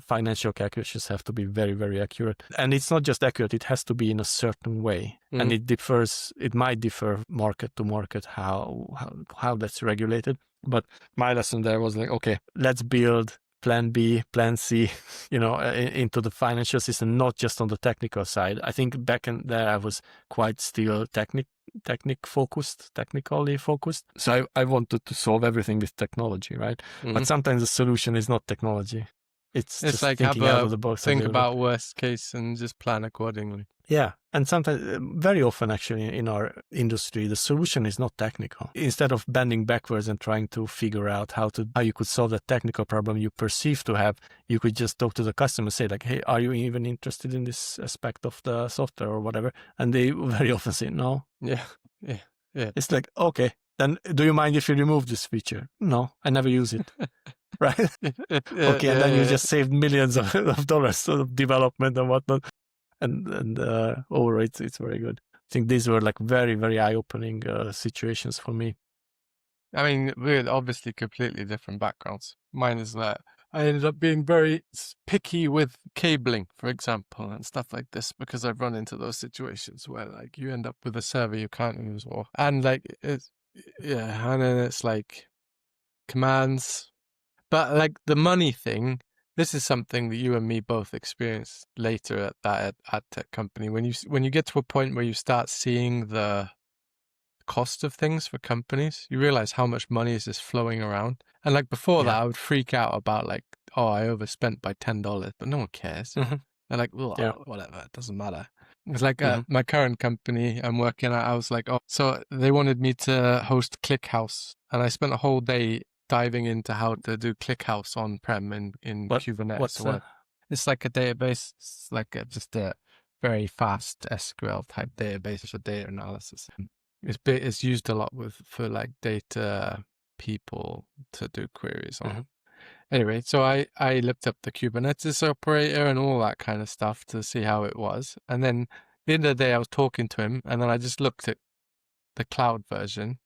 financial calculations have to be very, very accurate. And it's not just accurate, it has to be in a certain way. And it might differ market to market how that's regulated. But my lesson there was like, okay, let's build plan B, plan C, into the financial system, not just on the technical side. I think back in there I was quite still technically focused. So I wanted to solve everything with technology, right? But sometimes the solution is not technology. It's just like thinking out of the box. Think about worst case and just plan accordingly. Yeah. And sometimes, very often actually in our industry, the solution is not technical. Instead of bending backwards and trying to figure out how you could solve that technical problem you perceive to have, you could just talk to the customer, say like, hey, are you even interested in this aspect of the software or whatever? And they very often say no. Yeah. It's like, okay, then do you mind if you remove this feature? No, I never use it. Right? Okay, and then you just saved millions of dollars of development and whatnot. And overall, it's very good. I think these were like very, very eye-opening situations for me. I mean, we're obviously completely different backgrounds. Mine is that I ended up being very picky with cabling, for example, and stuff like this, because I've run into those situations where like you end up with a server you can't use, and then it's like commands. But like the money thing, this is something that you and me both experienced later at that ad tech company. When you get to a point where you start seeing the cost of things for companies, you realize how much money is just flowing around. And like before that, I would freak out about like, oh, I overspent by $10, but no one cares. They're like, well, whatever, it doesn't matter. It's like my current company I'm working at, I was like, oh, so they wanted me to host ClickHouse, and I spent a whole day diving into how to do ClickHouse on-prem in Kubernetes. What's that? It's like a database. It's like just a very fast SQL type database for data analysis. It's used a lot for like data people to do queries on. Anyway, so I looked up the Kubernetes operator and all that kind of stuff to see how it was. And then at the end of the day, I was talking to him, and then I just looked at the cloud version.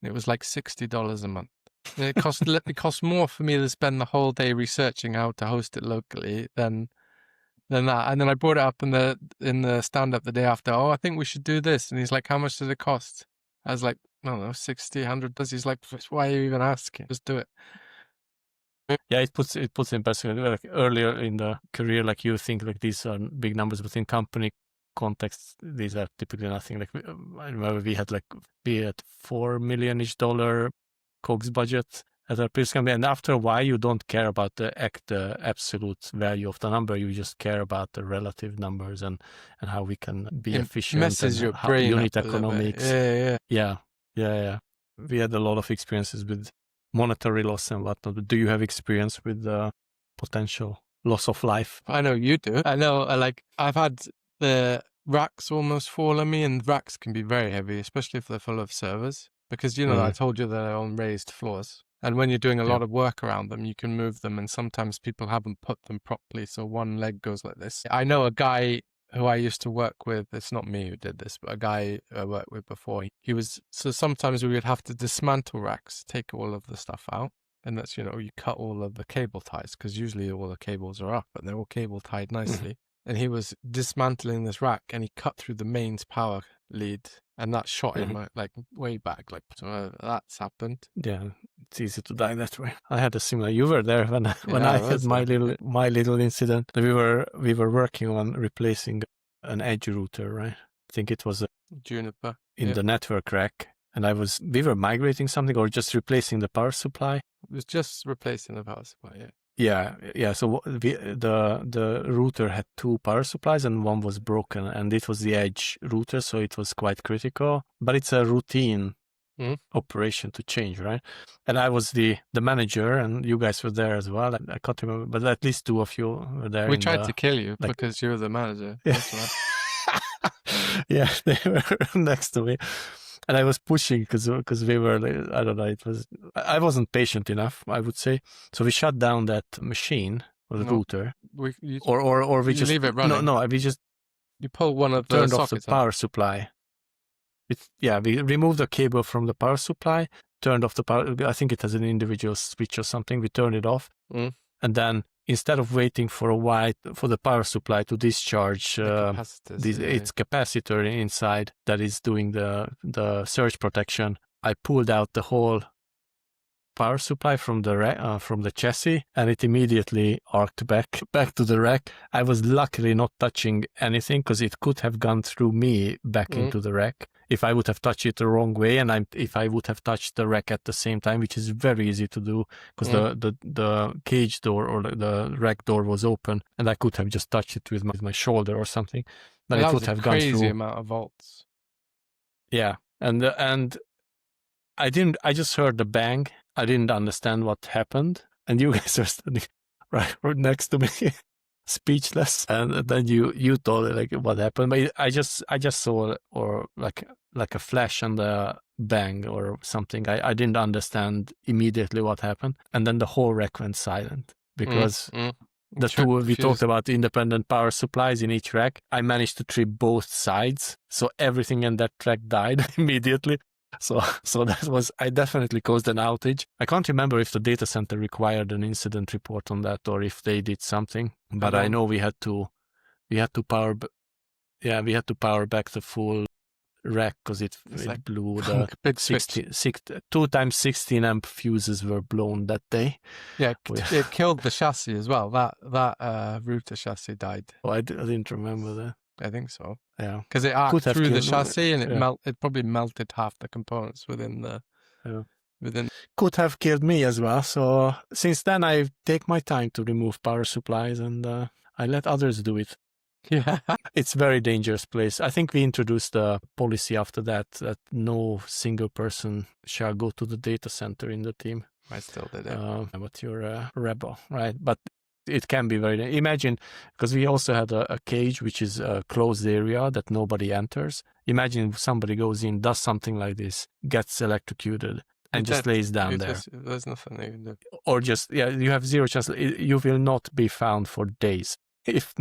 It was like $60 a month. And it cost more for me to spend the whole day researching how to host it locally than that. And then I brought it up in the stand-up the day after. Oh, I think we should do this. And he's like, how much does it cost? I was like, I don't know, $60, $100. He's like, why are you even asking? Just do it. Yeah, it puts in perspective. Like earlier in the career, like you think like these are big numbers, but in company context, these are typically nothing. Like I remember we had $4 million-ish COGS budget at our previous company, and after a while, you don't care about the absolute value of the number. You just care about the relative numbers and how we can be efficient. Messes your brain unit up economics. Yeah. We had a lot of experiences with monetary loss and whatnot. Do you have experience with potential loss of life? I know you do. I know, like, I've had the racks almost fall on me, and racks can be very heavy, especially if they're full of servers, because, I told you they're on raised floors. And when you're doing a lot of work around them, you can move them, and sometimes people haven't put them properly, so one leg goes like this. I know a guy who I used to work with, it's not me who did this, but a guy I worked with before, so sometimes we would have to dismantle racks, take all of the stuff out, and that's, you cut all of the cable ties, because usually all the cables are up, but they're all cable tied nicely. And he was dismantling this rack, and he cut through the mains power lead, and that shot him way back. Like, so that's happened. Yeah, it's easy to die that way. I had a similar. You were there when I had my little incident. We were working on replacing an edge router, right? I think it was a Juniper in the network rack, and we were migrating something or just replacing the power supply. It was just replacing the power supply. Yeah. Yeah. So the router had two power supplies, and one was broken, and it was the edge router, so it was quite critical. But it's a routine operation to change, right? And I was the manager, and you guys were there as well. I can't remember, but at least two of you were there. We tried to kill you because you were the manager. That's right. Yeah, they were next to me. And I was pushing because we were, I don't know, I wasn't patient enough, I would say. So we shut down that machine or the No, router, you or we just leave it running. we just You pull one of the turned off the sockets out. power supply. We removed the cable from the power supply, turned off the power. I think it has an individual switch or something. We turned it off, and then instead of waiting for a while for the power supply to discharge its capacitor inside that is doing the surge protection, I pulled out the whole power supply from the chassis, and it immediately arced back to the rack. I was luckily not touching anything because it could have gone through me back into the rack if I would have touched it the wrong way, and if I would have touched the rack at the same time, which is very easy to do because the cage door or the rack door was open, and I could have just touched it with my shoulder or something. Then it would have gone through. Crazy amount of volts. Yeah, and I didn't. I just heard the bang. I didn't understand what happened, and you guys are standing right next to me, speechless. And then you told like what happened, but I just saw or like a flash and a bang or something. I didn't understand immediately what happened, and then the whole rack went silent because the two we talked about independent power supplies in each rack. I managed to trip both sides, so everything in that rack died immediately. So that was, I definitely caused an outage. I can't remember if the data center required an incident report on that or if they did something, but I know we had to power back the full rack because it blew the big 2 times 16 amp fuses were blown that day. Yeah, it killed the chassis as well. That router chassis died. Oh, I didn't remember that. I think so. Yeah, because it arced through the chassis and it probably melted half the components within the. Could have killed me as well. So since then, I take my time to remove power supplies and I let others do it. Yeah, it's a very dangerous place. I think we introduced a policy after that no single person shall go to the data center in the team. I still did it. But you're a rebel, right? But it can be very, imagine, because we also had a cage, which is a closed area that nobody enters. Imagine if somebody goes in, does something like this, gets electrocuted, and just lays down there. There's nothing they can do. Or just, you have zero chance. You will not be found for days. If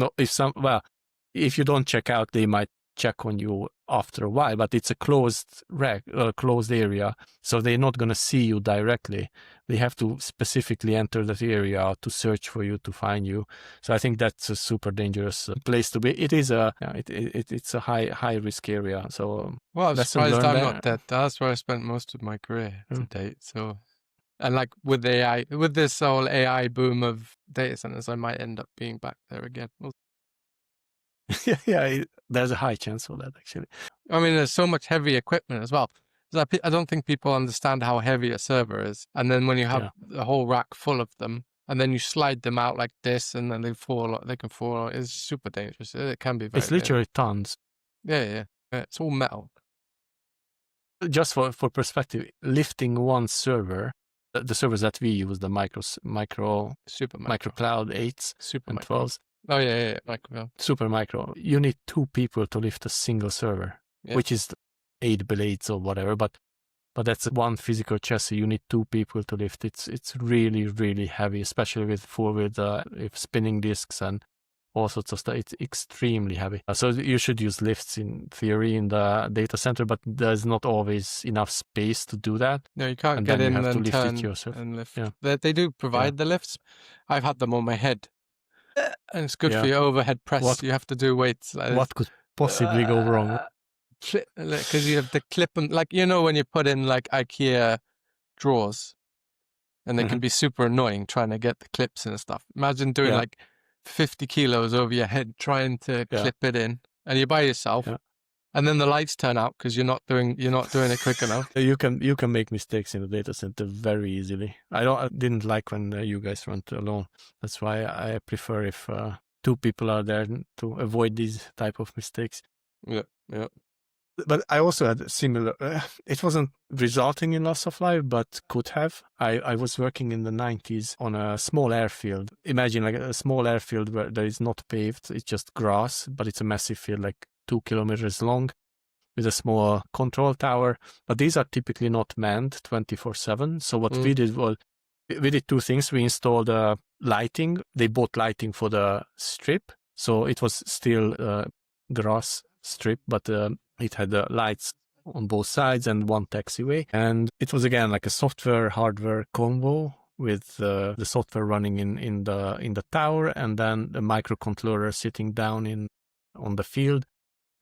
you don't check out, they might check on you after a while, but it's a closed closed area, so they're not going to see you directly. They have to specifically enter that area to search for you, to find you. So I think that's a super dangerous place to be. It is it's a high risk area. So well, I'm surprised I'm not dead. That's where I spent most of my career to date. So, and like with AI, with this whole AI boom of data centers, I might end up being back there again. Yeah, there's a high chance for that, actually. I mean, there's so much heavy equipment as well. I don't think people understand how heavy a server is. And then when you have a whole rack full of them, and then you slide them out like this, and then they can fall. It's super dangerous. It can be very It's literally tons. Yeah. It's all metal. Just for perspective, lifting one server, the servers that we use, the micro cloud 8s super and micro. 12s. Oh yeah, micro. Super micro. You need 2 people to lift a single server, which is 8 blades or whatever. But that's one physical chassis. You need 2 people to lift. It's really, really heavy, especially with spinning disks and all sorts of stuff. It's extremely heavy. So you should use lifts in theory in the data center, but there's not always enough space to do that. No, you can't get in and turn and lift. Yeah. They do provide the lifts. I've had them on my head. And it's good for your overhead press. You have to do weights like this. What could possibly go wrong? Because you have to clip them, like, when you put in like IKEA drawers, and they can be super annoying trying to get the clips and stuff. Imagine doing like 50 kilos over your head trying to clip it in, and you're by yourself. Yeah. And then the lights turn out because you're not doing it quick enough. You can make mistakes in the data center very easily. I didn't like when you guys went alone. That's why I prefer if 2 people are there to avoid these type of mistakes. Yeah. But I also had similar. It wasn't resulting in loss of life, but could have. I was working in the 90s on a small airfield. Imagine like a small airfield where there is not paved; it's just grass, but it's a massive field, like 2 kilometers long with a small control tower. But these are typically not manned 24/7. So what we did was, we did two things. We installed lighting. They bought lighting for the strip. So it was still a grass strip, but it had lights on both sides and one taxiway. And it was again like a software hardware combo with the software running in the tower, and then the microcontroller sitting down on the field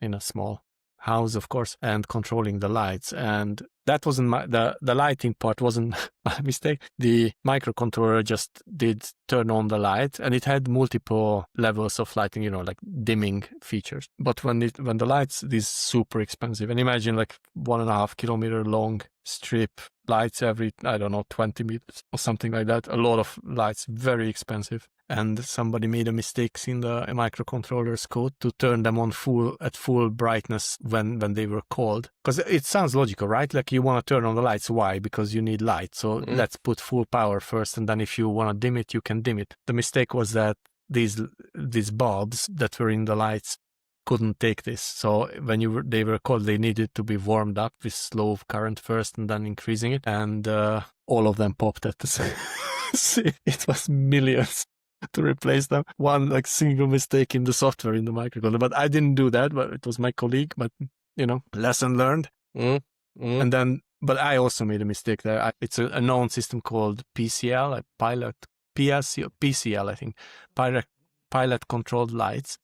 in a small house, of course, and controlling the lights. And that wasn't the lighting part wasn't my mistake. The microcontroller just did turn on the light, and it had multiple levels of lighting, like dimming features. But when the lights, these super expensive, and imagine like 1.5 kilometer long strip, lights every, I don't know, 20 meters or something like that. A lot of lights, very expensive. And somebody made a mistake in the microcontroller's code to turn them on at full brightness when they were called. Because it sounds logical, right? Like you want to turn on the lights. Why? Because you need light. So let's put full power first, and then if you want to dim it, you can dim it. The mistake was that these bulbs that were in the lights couldn't take this. So when they were called, they needed to be warmed up with slow current first and then increasing it. And all of them popped at the same. It was millions to replace them. One like single mistake in the software in the microcontroller, but I didn't do that. But it was my colleague. But lesson learned. And then, but I also made a mistake there. It's a known system called PCL, PLC or PCL, I think, pilot controlled lights,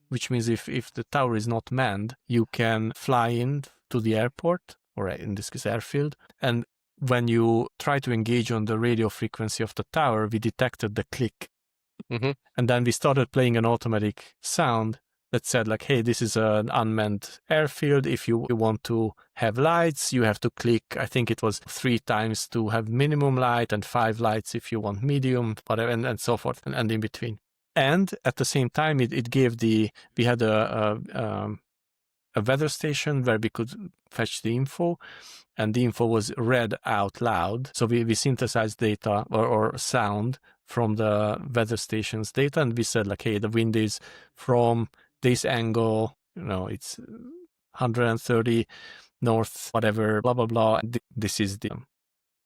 which means if the tower is not manned, you can fly in to the airport, or in this case airfield, and when you try to engage on the radio frequency of the tower, we detected the click. And then we started playing an automatic sound that said like, hey, this is an unmanned airfield. If you want to have lights, you have to click, I think it was 3 times to have minimum light and 5 lights if you want medium, whatever, and so forth, and in between. And at the same time, it gave we had a weather station where we could fetch the info, and the info was read out loud. So we synthesized data or sound from the weather station's data, and we said like, hey, the wind is from this angle, it's 130 north, whatever, blah, blah, blah. This is the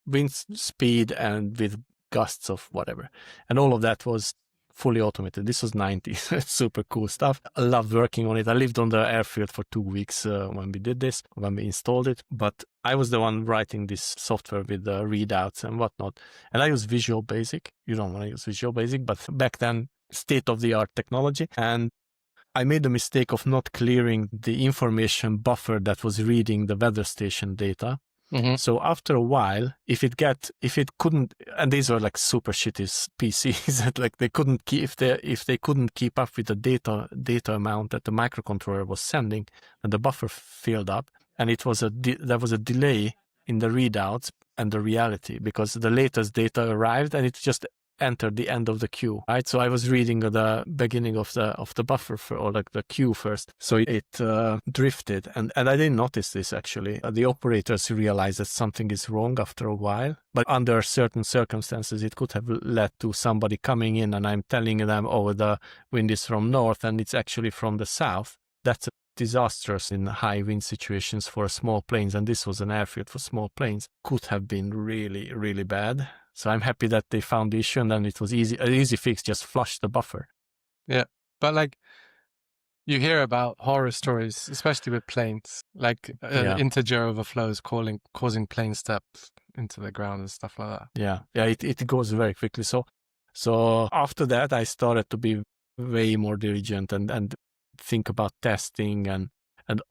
wind speed and with gusts of whatever. And all of that was fully automated. This was 90s. It's super cool stuff. I loved working on it. I lived on the airfield for 2 weeks when we did this, when we installed it. But I was the one writing this software with the readouts and whatnot. And I use Visual Basic. You don't want to use Visual Basic, but back then, state-of-the-art technology. And I made the mistake of not clearing the information buffer that was reading the weather station data. So after a while, if it couldn't, and these were like super shitty PCs that like they couldn't keep, if they couldn't keep up with the data amount that the microcontroller was sending, and the buffer filled up, and there was a delay in the readouts and the reality, because the latest data arrived and it just entered the end of the queue, right? So I was reading the beginning of the buffer or like the queue first. So it drifted, and I didn't notice this actually. The operators realized that something is wrong after a while, but under certain circumstances, it could have led to somebody coming in and I'm telling them, oh, the wind is from north and it's actually from the south. That's disastrous in high wind situations for small planes, and this was an airfield for small planes. Could have been really, really bad. So I'm happy that they found the issue, and then it was an easy fix, just flush the buffer. Yeah, but like you hear about horror stories, especially with planes, like integer overflows causing plane steps into the ground and stuff like that. Yeah, it goes very quickly. So after that, I started to be way more diligent and think about testing and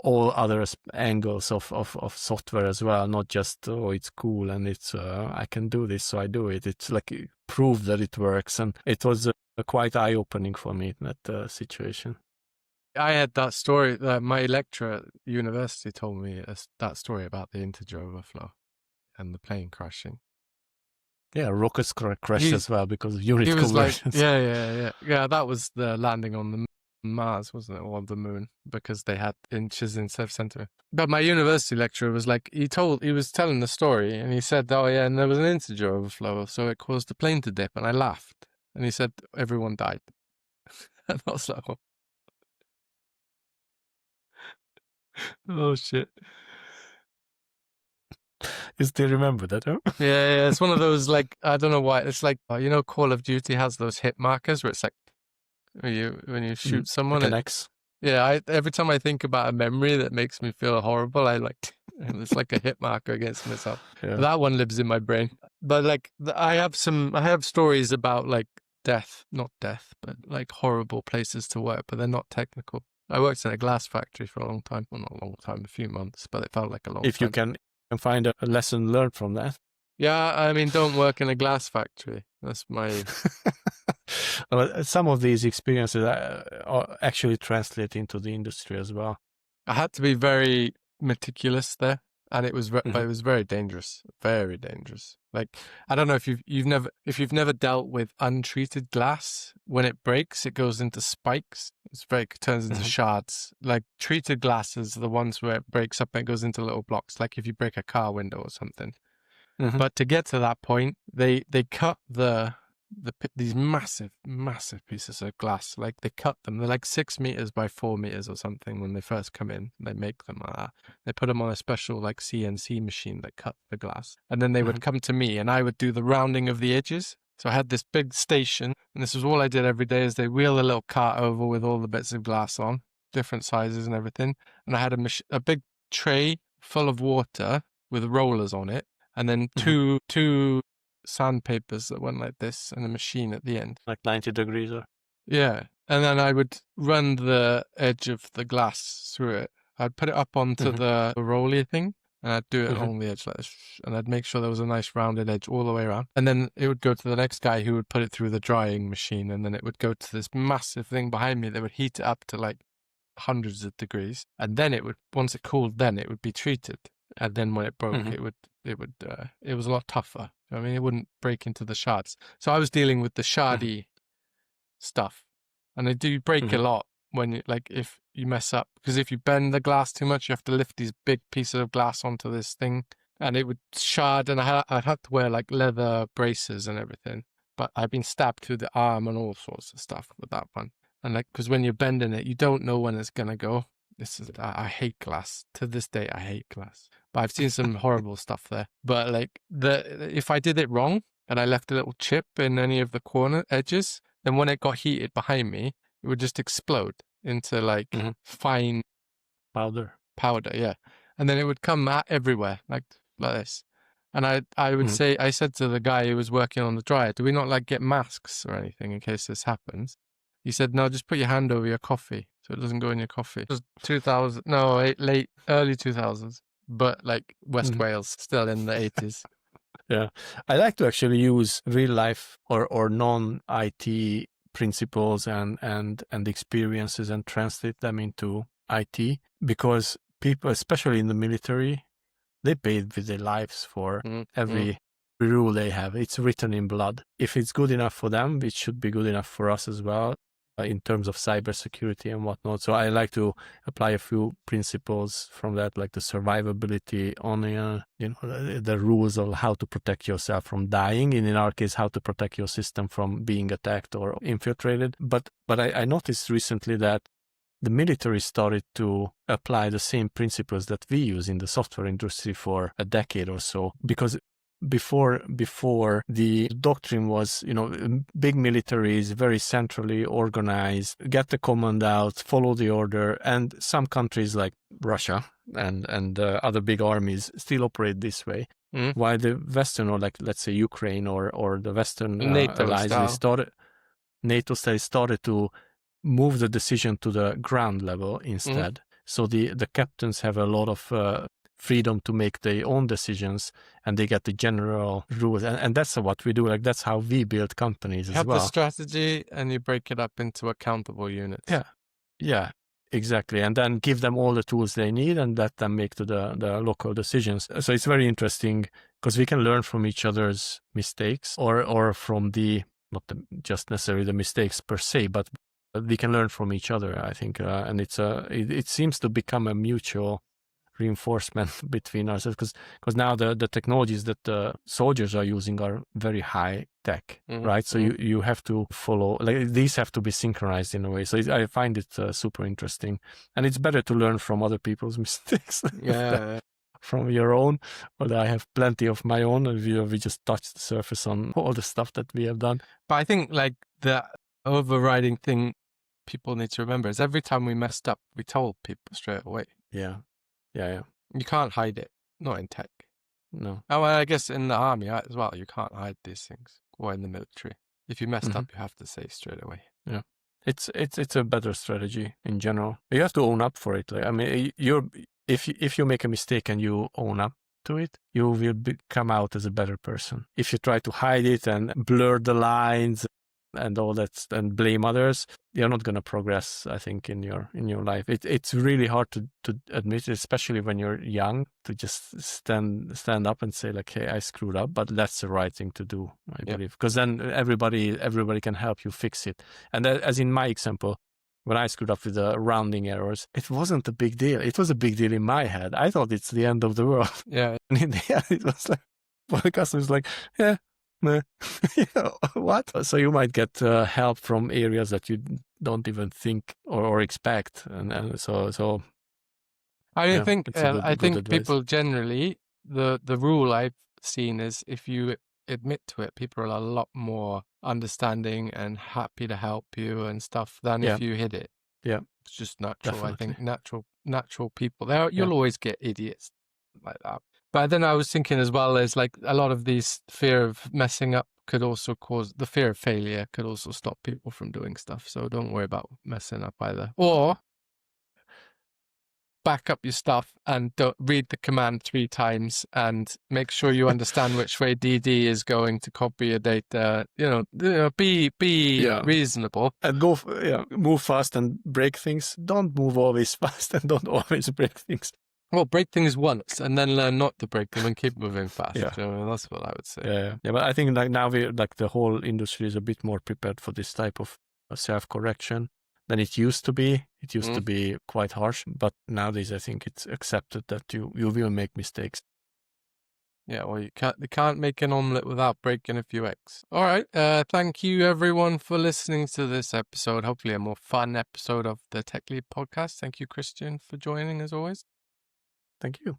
all other angles of software as well, not just, oh, it's cool and it's I can do this, so I do it. It's like prove that it works, and it was quite eye-opening for me in that situation. I had that story, my lecturer at university told me that story about the integer overflow and the plane crashing. Yeah, rockets crashed as well because of unit conversions. Like, yeah, that was the landing on the Mars, wasn't it, or the moon, because they had inches instead of centimeters. But my university lecturer was like, he was telling the story, and he said, oh yeah, and there was an integer overflow, so it caused the plane to dip, and I laughed, and he said everyone died. And I was like, oh. Oh shit. You still remember that, huh? Yeah, it's one of those, like, I don't know why. It's like, Call of Duty has those hit markers where it's like when you shoot someone. Like an X. Every time I think about a memory that makes me feel horrible, and it's like a hit marker against myself. Yeah. That one lives in my brain. But like, I have stories about like not death, but like horrible places to work, but they're not technical. I worked in a glass factory for a long time. Well, not a long time, a few months, but it felt like a long If time. you can find a lesson learned from that. Yeah, I mean, don't work in a glass factory. That's my... Well, some of these experiences actually translate into the industry as well. I had to be very meticulous there, and it was but it was very dangerous, very dangerous. Like, I don't know if you've never dealt with untreated glass. When it breaks, it goes into spikes. It turns into shards. Like, treated glasses are the ones where it breaks up and it goes into little blocks. Like if you break a car window or something. But to get to that point, they cut these massive pieces of glass. Like, they cut them. They're like 6 meters by 4 meters or something when they first come in. They make them like that. They put them on a special like CNC machine that cut the glass. And then they would come to me and I would do the rounding of the edges. So I had this big station, and this is all I did every day, is they wheel a little cart over with all the bits of glass on, different sizes and everything. And I had a big tray full of water with rollers on it. And then two sandpapers that went like this and a machine at the end. Like 90 degrees or... Yeah. And then I would run the edge of the glass through it. I'd put it up onto the rolly thing, and I'd do it along the edge like this. And I'd make sure there was a nice rounded edge all the way around. And then it would go to the next guy who would put it through the drying machine. And then it would go to this massive thing behind me that would heat it up to like hundreds of degrees. And then once it cooled, then it would be treated. And then when it broke, it was a lot tougher. I mean, it wouldn't break into the shards. So I was dealing with the shardy stuff, and they do break a lot when if you mess up, because if you bend the glass too much, you have to lift these big pieces of glass onto this thing, and it would shard. And I had to wear like leather braces and everything. But I've been stabbed through the arm and all sorts of stuff with that one. And like, because when you're bending it, you don't know when it's gonna go. I hate glass. To this day, I hate glass. But I've seen some horrible stuff there. But like, if I did it wrong and I left a little chip in any of the corner edges, then when it got heated behind me, it would just explode into like fine powder. Yeah. And then it would come out everywhere, like this. And I would say, I said to the guy who was working on the dryer, do we not like get masks or anything in case this happens? He said, no, just put your hand over your coffee so it doesn't go in your coffee. It was early 2000s, but like West Wales, still in the 80s. Yeah. I like to actually use real life or non-IT principles and experiences and translate them into IT, because people, especially in the military, they paid with their lives for every rule they have. It's written in blood. If it's good enough for them, it should be good enough for us as well, in terms of cybersecurity and whatnot. So I like to apply a few principles from that, like the survivability on the rules of how to protect yourself from dying, and in our case, how to protect your system from being attacked or infiltrated. But I noticed recently that the military started to apply the same principles that we use in the software industry for a decade or so, because before the doctrine was, big militaries, very centrally organized, get the command out, follow the order. And some countries like Russia and other big armies still operate this way. While the Western, or like, let's say Ukraine or the Western NATO allies, NATO started to move the decision to the ground level instead. So the captains have a lot of freedom to make their own decisions, and they get the general rules. And that's what we do. Like, that's how we build companies as well. You have the strategy and you break it up into accountable units. Yeah, exactly. And then give them all the tools they need and let them make the local decisions. So it's very interesting because we can learn from each other's mistakes or from just necessarily the mistakes per se, but we can learn from each other, I think. And it seems to become a mutual reinforcement between ourselves, because now the technologies that the soldiers are using are very high tech, right? So you have to follow, like these have to be synchronized in a way. So I find it super interesting, and it's better to learn from other people's mistakes than from your own. But I have plenty of my own, and we just touched the surface on all the stuff that we have done. But I think like the overriding thing people need to remember is every time we messed up, we told people straight away. Yeah. You can't hide it, not in tech. No. Oh, well, I guess in the army as well, you can't hide these things, or in the military. If you messed up, you have to say straight away. Yeah. It's a better strategy in general. You have to own up for it. Like, I mean, if you make a mistake and you own up to it, you will come out as a better person. If you try to hide it and blur the lines and all that and blame others, you're not going to progress, I think, in your life. It's really hard to admit, especially when you're young, to just stand up and say like, hey, I screwed up, but that's the right thing to do, I believe, because then everybody can help you fix it. And as in my example, when I screwed up with the rounding errors, it wasn't a big deal. It was a big deal in my head. I thought it's the end of the world. Yeah. And in the end, it was like, well, the customer's like, yeah, meh. What? So you might get help from areas that you don't even think or expect, and so. I think good people generally, the rule I've seen is if you admit to it, people are a lot more understanding and happy to help you and stuff than if you hid it. Yeah, it's just natural. definitely. I think natural people. You'll always get idiots like that. But then I was thinking as well as like a lot of these fear of messing up could also cause the fear of failure could also stop people from doing stuff. So don't worry about messing up either. Or back up your stuff and don't read the command 3 times and make sure you understand which way DD is going to copy your data. Be reasonable and move fast and break things. Don't move always fast and don't always break things. Well, break things once and then learn not to break them and keep moving fast. Yeah. That's what I would say. Yeah. But I think like now the whole industry is a bit more prepared for this type of self-correction than it used to be. It used to be quite harsh, but nowadays I think it's accepted that you will make mistakes. Yeah, well, you can't make an omelette without breaking a few eggs. All right. Thank you, everyone, for listening to this episode. Hopefully a more fun episode of the Tech Lead podcast. Thank you, Krisztian, for joining as always. Thank you.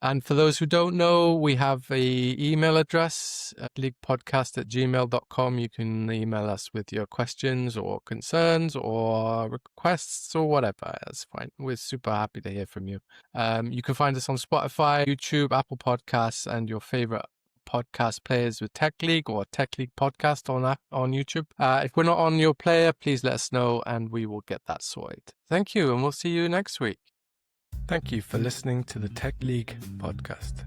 And for those who don't know, we have a email address, leaguepodcast@gmail.com. You can email us with your questions or concerns or requests or whatever. That's fine. We're super happy to hear from you. You can find us on Spotify, YouTube, Apple Podcasts, and your favorite podcast players with Tech League or Tech League Podcast on YouTube. If we're not on your player, please let us know and we will get that sorted. Thank you, and we'll see you next week. Thank you for listening to the Tech League podcast.